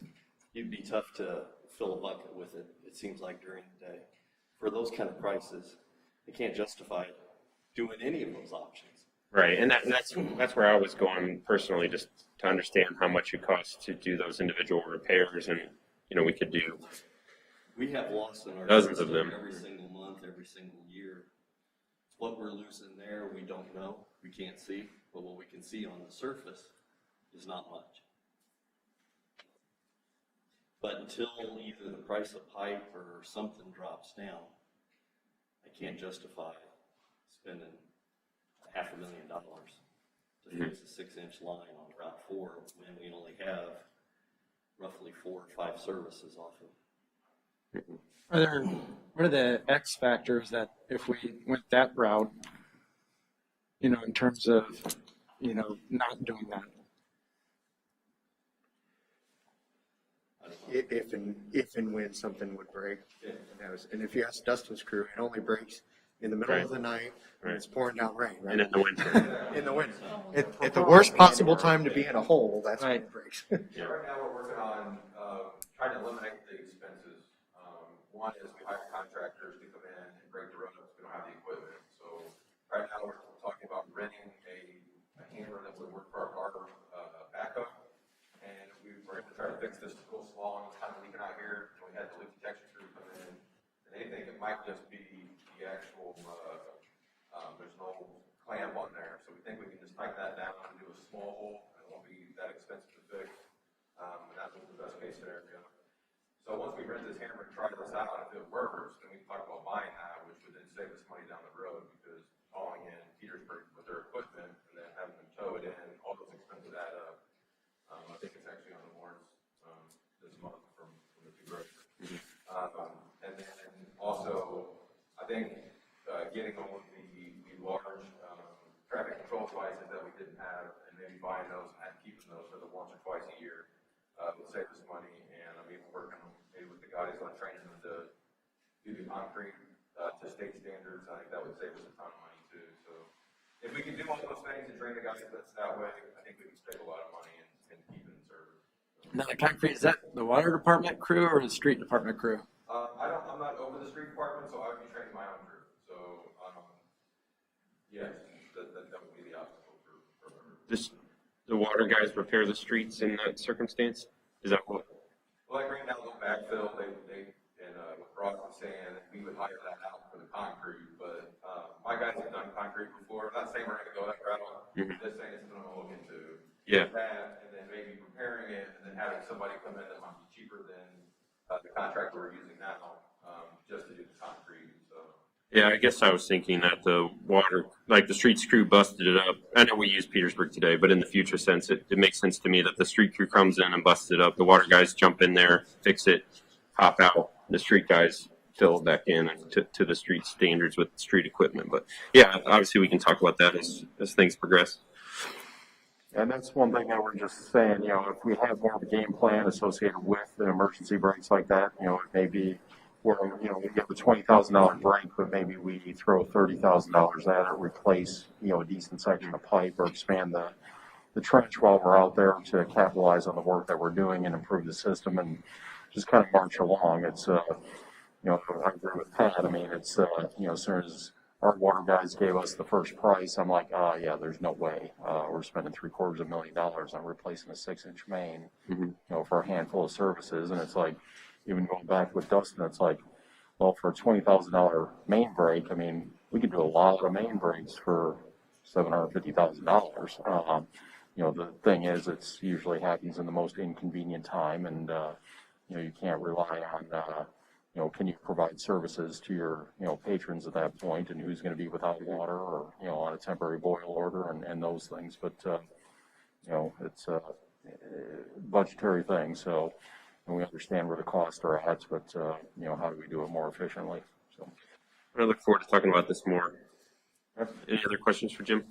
it'd be tough to fill a bucket with it, it seems like, during the day. For those kind of prices, they can't justify doing any of those options. Right, and that's where I was going personally, just to understand how much it costs to do those individual repairs, and we could do. We have loss in our Dozens of system them. every single month, every single year. What we're losing there, we don't know, we can't see, but what we can see on the surface is not much. But until either the price of pipe or something drops down, I can't justify spending $500,000 to fix a 6-inch line on Route 4 when we only have roughly 4 or 5 services off of. What are the X factors that if we went that route, in terms of, not doing that? If and when something would break. And if you ask Dustin's crew, it only breaks in the middle of the night when it's pouring down rain, right? And in the winter. In the winter. At the worst possible time to be in a hole, that's when it breaks. Yeah, right now we're working on trying to eliminate the expenses. One is we hire contractors to come in and break the road up. We don't have the equipment. So right now we're talking about renting a hammer that would work for our backup. And we were able to try to fix this cool slong that's kind of leaking out here. And we had the leak detection crew come in. And they think it might just be the actual, there's no clamp on there. So we think we can just tighten that down and do a small hole. And it won't be that expensive to fix. And that's the best case scenario. So once we rent this hammer and try this out, if it works, then we can talk about buying that, which would then save us money down the road because calling in Petersburg with their equipment and then having them tow it in, all those expenses add up. I think it's actually on the warrants this month from the two brokers. And then also, I think getting on with the large traffic control devices that we didn't have and maybe buying those and keeping those for the once or twice a year would save us money. And I'm even working maybe with the guys on training them to do the concrete to state standards. I think that would save us a ton of money too. So if we can do all those things and train the guys that way, I think we can save a lot of money and keep it in service. Now, the concrete, is that the water department crew or the street department crew? I'm not over the street department, so I would be training my own crew. So, yes, that would be the obstacle for The water guys repair the streets in that circumstance? Is that what? Well, like right now, they'll backfill, and with rock and sand, we would hire that out for the concrete, but my guys have done concrete before. I'm not saying we're gonna go that route. This thing is gonna look into that, and then maybe repairing it, and then having somebody come in that might be cheaper than the contractor we're using now, just to do the concrete, so. Yeah, I guess I was thinking that the water, like the streets crew busted it up. I know we use Petersburg today, but in the future sense, it makes sense to me that the street crew comes in and busts it up. The water guys jump in there, fix it, hop out. The street guys fill it back in to the street standards with street equipment. But yeah, obviously we can talk about that as things progress. And that's one thing that we're just saying, if we have more of a game plan associated with the emergency brakes like that, it may be where, we get a $20,000 brake, but maybe we throw $30,000 at it, replace, a decent section of pipe or expand the trench while we're out there to capitalize on the work that we're doing and improve the system and just kind of march along. It's, I agree with Pat. I mean, it's, as soon as our water guys gave us the first price, I'm like, yeah, there's no way. We're spending $750,000 on replacing a 6-inch main, for a handful of services. And it's like, even going back with Dustin, it's like, well, for a $20,000 main break, I mean, we could do a lot of main breaks for $750,000. The thing is, it's usually happens in the most inconvenient time, and you can't rely on, can you provide services to your, patrons at that point, and who's going to be without water or, on a temporary boil order and those things. But, it's a budgetary thing. So, and we understand where the costs are at, but, how do we do it more efficiently? So I look forward to talking about this more. Any other questions for Jim?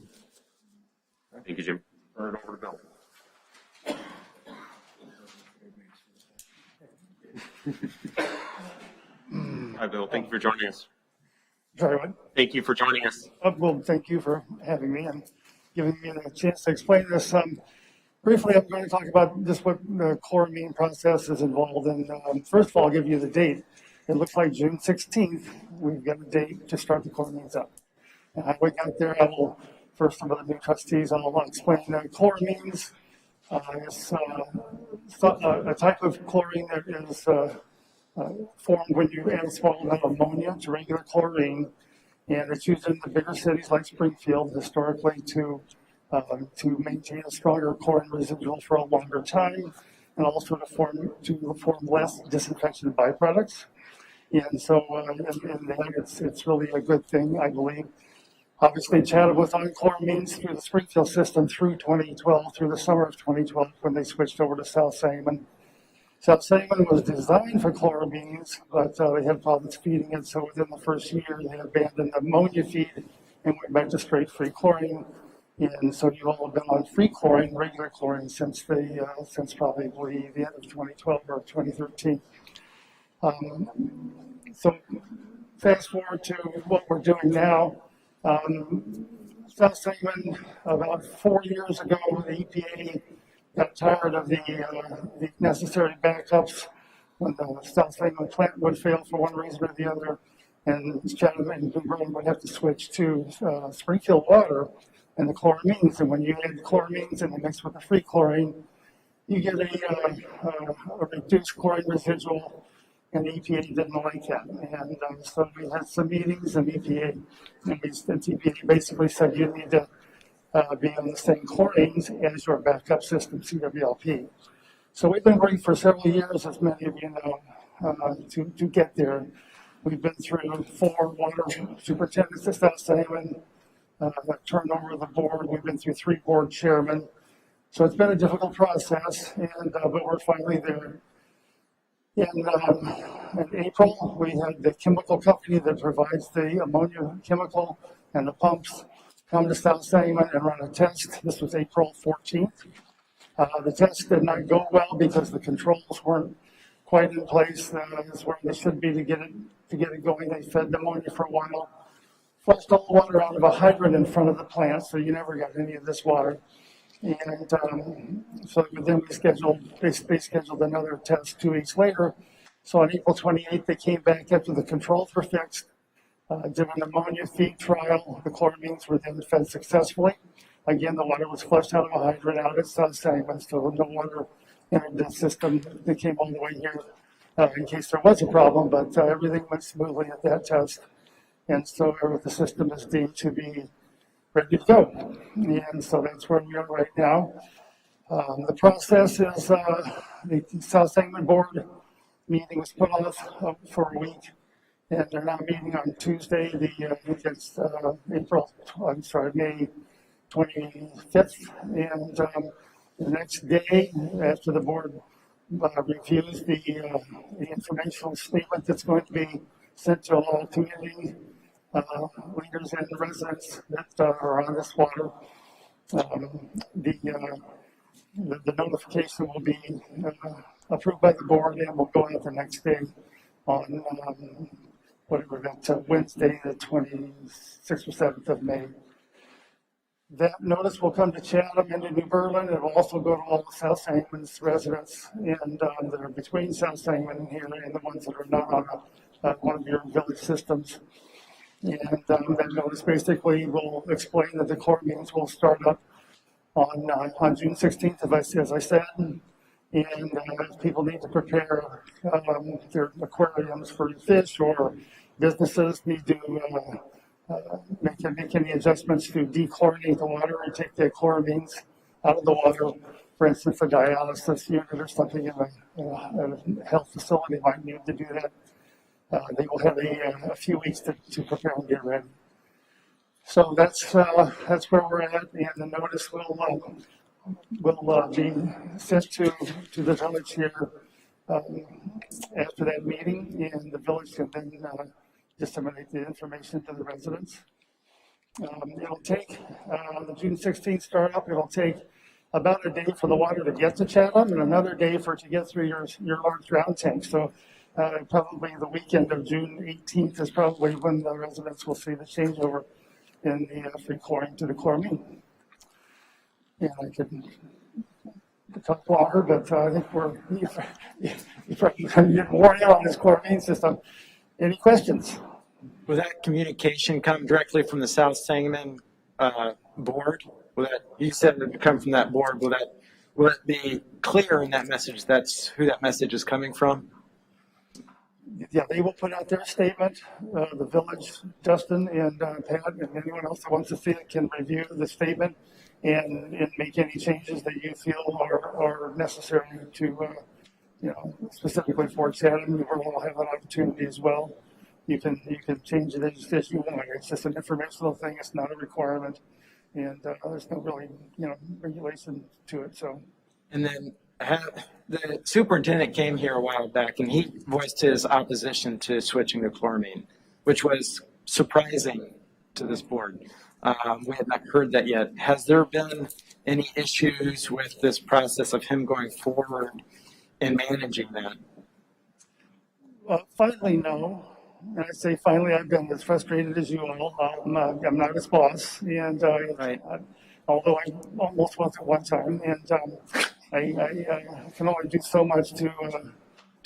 Thank you, Jim. Turn it over to Bill. Hi, Bill. Thank you for joining us. Sorry, what? Thank you for joining us. Well, thank you for having me and giving me a chance to explain this. Briefly, I'm going to talk about just what the chloramine process is involved in. First of all, I'll give you the date. It looks like June 16th, we've got a date to start the chloramines up. And when we got there, I will first some of the new trustees, I'll explain chloramines. It's a type of chlorine that is formed when you add a small amount of ammonia to regular chlorine, and it's used in the bigger cities like Springfield historically to maintain a stronger chlorine residual for a longer time, and also to form less disinfection byproducts. And so, in that, it's really a good thing, I believe. Obviously, Chatham was on chloramines through the Springfield system through 2012, through the summer of 2012, when they switched over to South Sangamon. South Sangamon was designed for chloramines, but they had problems feeding it, so within the first year, they abandoned the ammonia feed and went back to straight free chlorine. And so you all have been on free chlorine, regular chlorine, since probably the end of 2012 or 2013. So fast forward to what we're doing now. South Sangamon, about 4 years ago, the EPA got tired of the necessary backups when the South Sangamon plant would fail for one reason or the other, and Chatham and New Berlin would have to switch to Springfield water and the chloramines. And when you add chloramines and mix with the free chlorine, you get a reduced chlorine residual, and the EPA didn't like that. And so we had some meetings, and EPA basically said you need to be on the same chlorines as your backup system, CWLP. So we've been working for several years, as many of you know, to get there. We've been through 4 water superintendents at South Sangamon, turned over the board. We've been through 3 board chairmen. So it's been a difficult process, but we're finally there. In April, we had the chemical company that provides the ammonia chemical and the pumps come to South Sangamon and run a test. This was April 14th. The test did not go well because the controls weren't quite in place as where they should be to get it going. They fed the ammonia for a while, flushed all the water out of a hydrant in front of the plant, so you never got any of this water. And so then they scheduled another test 2 weeks later. So on April 28th, they came back after the controls were fixed, did an ammonia feed trial. The chloramines were then fed successfully. Again, the water was flushed out of a hydrant out at South Sangamon, so no water entered the system. They came all the way here in case there was a problem, but everything went smoothly at that test. And so the system is deemed to be ready to go. And so that's where we are right now. The process is the South Sangamon board meeting was put off for a week, and they're now meeting on Tuesday, May 25th. And the next day, after the board reviews the informational statement that's going to be sent to all community leaders and the residents that are on this water, the notification will be approved by the board and will go out the next day on Wednesday, the 26th or 7th of May. That notice will come to Chatham and to New Berlin. It will also go to all the South Sangamon's residents and that are between South Sangamon and here, and the ones that are not on one of your village systems. And that notice basically will explain that the chloramines will start up on June 16th, as I said, and people need to prepare their aquariums for fish, or businesses need to make any adjustments to dechlorinate the water and take the chloramines out of the water. For instance, a dialysis unit or something in a health facility might need to do that. They will have a few weeks to prepare and get ready. So that's where we're at, and the notice will be sent to the village here after that meeting, and the village can then disseminate the information to the residents. It'll take the June 16th start up. It'll take about a day for the water to get to Chatham, and another day for it to get through your large ground tank. So probably the weekend of June 18th is probably when the residents will see the changeover in the free chlorine to the chloramine. And I could talk longer, but I think you're probably getting worn out on this chloramine system. Any questions? Will that communication come directly from the South Sangamon board? Will that, you said it would come from that board, will it be clear in that message that's who that message is coming from? Yeah, they will put out their statement. The village, Justin and Pat, and anyone else that wants to see it can review the statement and make any changes that you feel are necessary to, specifically for Chatham. We'll have an opportunity as well. You can change it as you want. It's just an informational thing. It's not a requirement, and there's no really regulation to it. So, And then the superintendent came here a while back and he voiced his opposition to switching to chloramine, which was surprising to this board. We had not heard that yet. Has there been any issues with this process of him going forward and managing that? finally, no. And I say finally, I've been as frustrated as you all. I'm not his boss, and although I almost was at one time, and I can only do so much to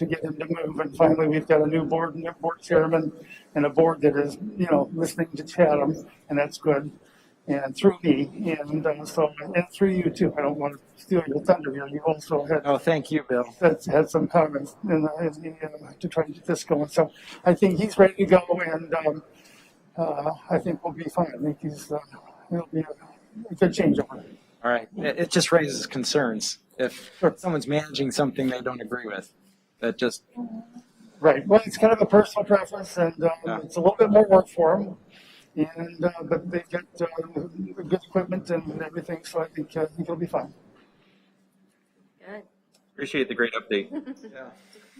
get him to move. And finally, we've got a new board chairman and a board that is listening to Chatham, and that's good. And through me, and through you too. I don't want to steal your thunder here. You also had thank you, Bill. Had some comments to try to get this going. So I think he's ready to go, and I think we'll be fine. I think it'll be a good changeover. All right. It just raises concerns if someone's managing something they don't agree with. That just right. Well, it's kind of a personal preference, and it's a little bit more work for them. And but they've got good equipment and everything, so I think it'll be fine. Good. Appreciate the great update.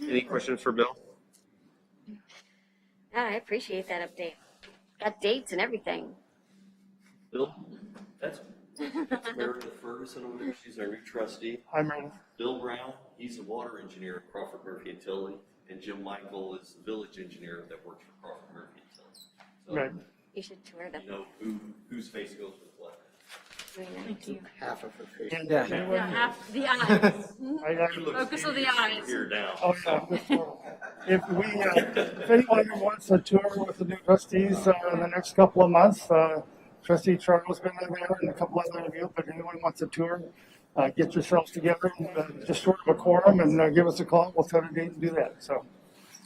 Any questions for Bill? I appreciate that update. Got dates and everything. Bill, that's Meredith Ferguson over there. She's our new trustee. Hi, Meredith. Bill Brown, he's a water engineer at Crawford Murphy and Tilly, and Jim Michael is the village engineer that works for Crawford Murphy and Tilly. So, right. You should tour them. You know whose face goes with what. Thank you. Half of her face. Yeah, half the eyes. Focus on the eyes. Here now. Oh, yeah. If anyone wants a tour with the new trustees in the next couple of months, Trustee Charles has been there and a couple other of you, but anyone wants a tour, get yourselves together, just sort of a quorum, and give us a call. We'll set a date and do that. So.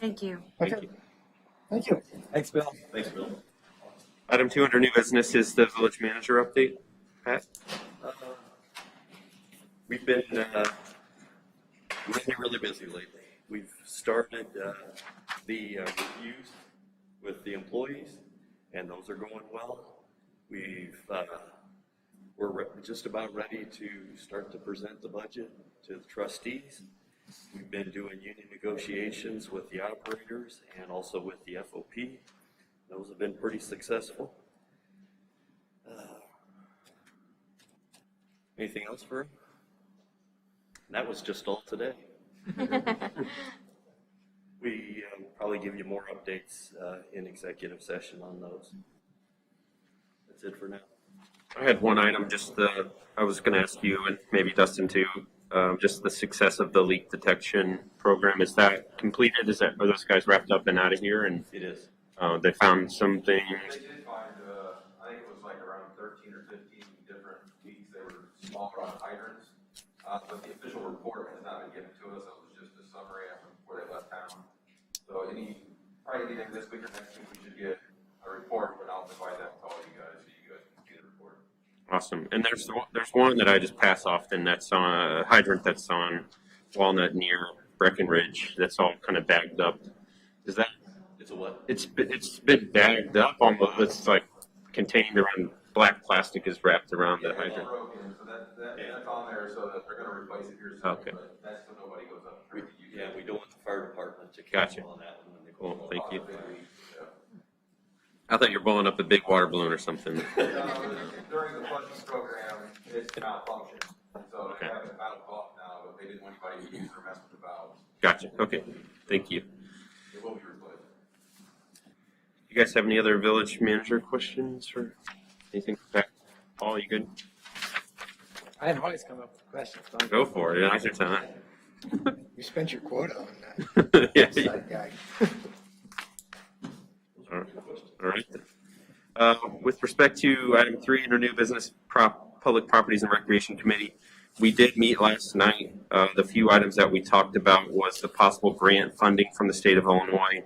Thank you. Okay. Thank you. Thanks, Bill. Thanks, Bill. Item 2 under new business is the village manager update. Pat? We've been really busy lately. We've started the reviews with the employees, and those are going well. We're just about ready to start to present the budget to the trustees. We've been doing union negotiations with the operators and also with the FOP. Those have been pretty successful. Anything else for him? That was just all today. We will probably give you more updates in executive session on those. That's it for now. I had one item, I was going to ask you and maybe Dustin too, just the success of the leak detection program. Is that completed? Are those guys wrapped up and out of here? And it is. They found some things. They did find, I think it was like around 13 or 15 different leaks. They were small rod hydrants. But the official report has not been given to us. It was just a summary of before they left town. So probably anything this week or next week, we should get a report, but I'll provide that to all you guys so you guys can see the report. Awesome. And there's one that I just pass often. That's on a hydrant that's on Walnut near Breckenridge. That's all kind of bagged up. Is that? It's a what? It's been bagged up almost. It's like contained around black plastic is wrapped around the hydrant. Broken, so that's on there so that they're going to replace it here soon. Okay. But that's so nobody goes up. We don't want the fire department to Gotcha. on that one when they go. Cool. Thank you. I thought you were blowing up a big water balloon or something. During the flushing program, it's malfunctioned. So they have it out of off now, but they didn't want anybody to use or mess with the valves. Gotcha. Okay. Thank you. It will be replaced. You guys have any other village manager questions or anything? Paul, you good? I always come up with questions. Go for it. Now's your time. You spent your quota on that. Yeah. Side guy. All right. With respect to item 3 under new business, public properties and recreation committee, we did meet last night. The few items that we talked about was the possible grant funding from the state of Illinois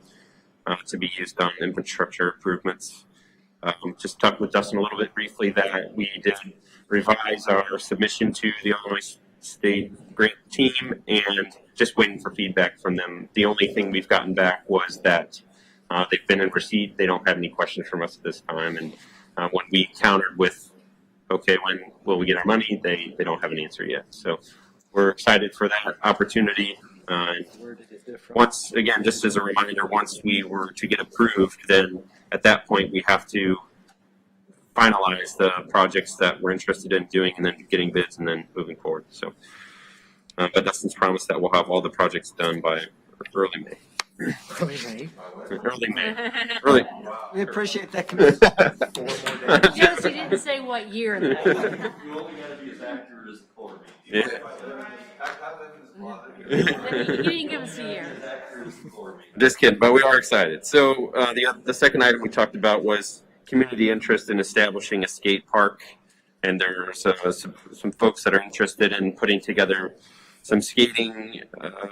to be used on infrastructure improvements. Just talked with Dustin a little bit briefly that we did revise our submission to the Illinois State grant team and just waiting for feedback from them. The only thing we've gotten back was that they've been in receipt. They don't have any questions from us at this time. And when we countered with, okay, when will we get our money? They don't have an answer yet. So we're excited for that opportunity. Once again, just as a reminder, once we were to get approved, then at that point we have to finalize the projects that we're interested in doing and then getting bids and then moving forward. So, but Dustin's promised that we'll have all the projects done by early May. Early May. Early May. Early. We appreciate that commitment. Yes, he didn't say what year. You only got to be as accurate as the Corps. Yeah. You didn't give us a year. Just kidding, but we are excited. So the second item we talked about was community interest in establishing a skate park, and there's some folks that are interested in putting together some skating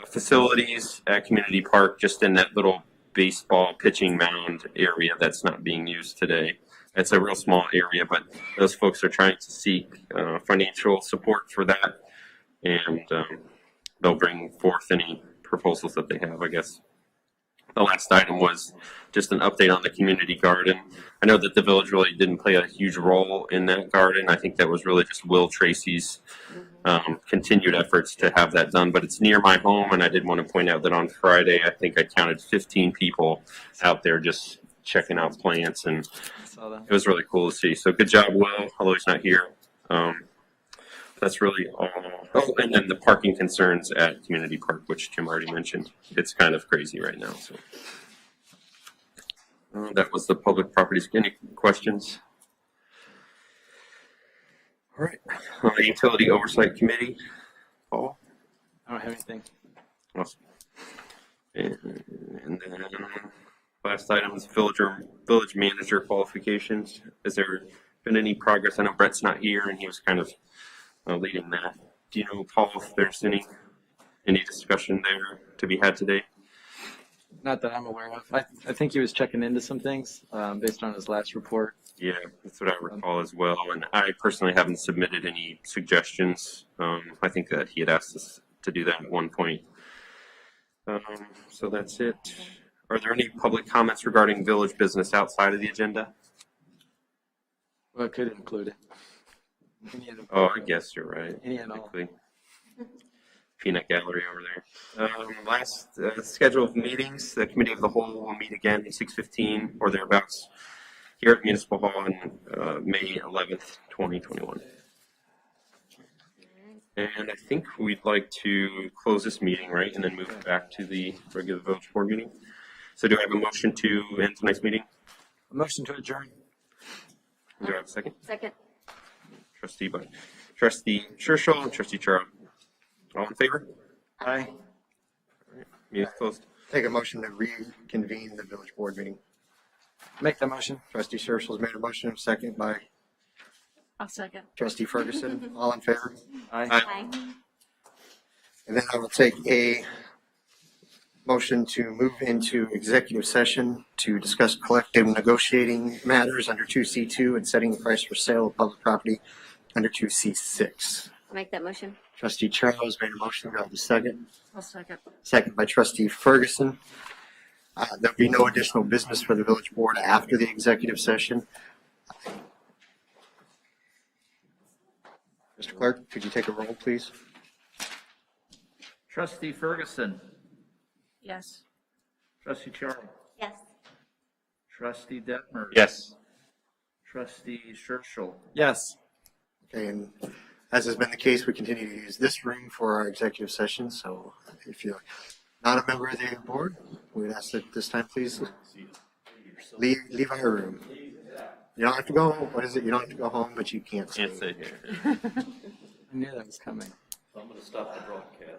facilities at Community Park, just in that little baseball pitching mound area that's not being used today. It's a real small area, but those folks are trying to seek financial support for that, and they'll bring forth any proposals that they have, I guess. The last item was just an update on the community garden. I know that the village really didn't play a huge role in that garden. I think that was really just Will Tracy's continued efforts to have that done, but it's near my home, and I did want to point out that on Friday, I think I counted 15 people out there just checking out plants, and it was really cool to see. So good job, Will, although he's not here. That's really all. Oh, and then the parking concerns at Community Park, which Jim already mentioned. It's kind of crazy right now. So that was the public properties. Any questions? All right. Utility Oversight Committee. Paul? I don't have anything. Awesome. And then last item is village manager qualifications. Has there been any progress? I know Brett's not here, and he was kind of leading that. Do you know, Paul, if there's any discussion there to be had today? Not that I'm aware of. I think he was checking into some things based on his last report. Yeah, that's what I recall as well. And I personally haven't submitted any suggestions. I think that he had asked us to do that at one point. So that's it. Are there any public comments regarding village business outside of the agenda? Well, it could include it. Oh, I guess you're right. Any and all. Peanut gallery over there. Last schedule of meetings, the committee of the whole will meet again at 6:15 or thereabouts here at Municipal Hall on May 11th, 2021. And I think we'd like to close this meeting, right, and then move back to the regular village board meeting. So do I have a motion to end tonight's meeting? A motion to adjourn. Do I have a second? Second. Trustee Churchill and Trustee Charo. All in favor? Aye. All right, meeting's closed. Take a motion to reconvene the village board meeting. Make the motion. Trustee Churchill's made a motion, second by I'll second. Trustee Ferguson. All in favor? Aye. Aye. And then I will take a motion to move into executive session to discuss collective negotiating matters under 2C2 and setting the price for sale of public property under 2C6. I'll make that motion. Trustee Charles made a motion. Do I have a second? I'll second. Second by Trustee Ferguson. There'll be no additional business for the village board after the executive session. Mr. Clerk, could you take a roll, please? Trustee Ferguson. Yes. Trustee Charo. Yes. Trustee Detmer. Yes. Trustee Churchill. Yes. Okay, and as has been the case, we continue to use this room for our executive session. So if you're not a member of the board, we would ask that this time, please leave our room. You don't have to go home. What is it? You don't have to go home, but you can't stay Can't stay here. I knew that was coming. I'm going to stop the broadcast.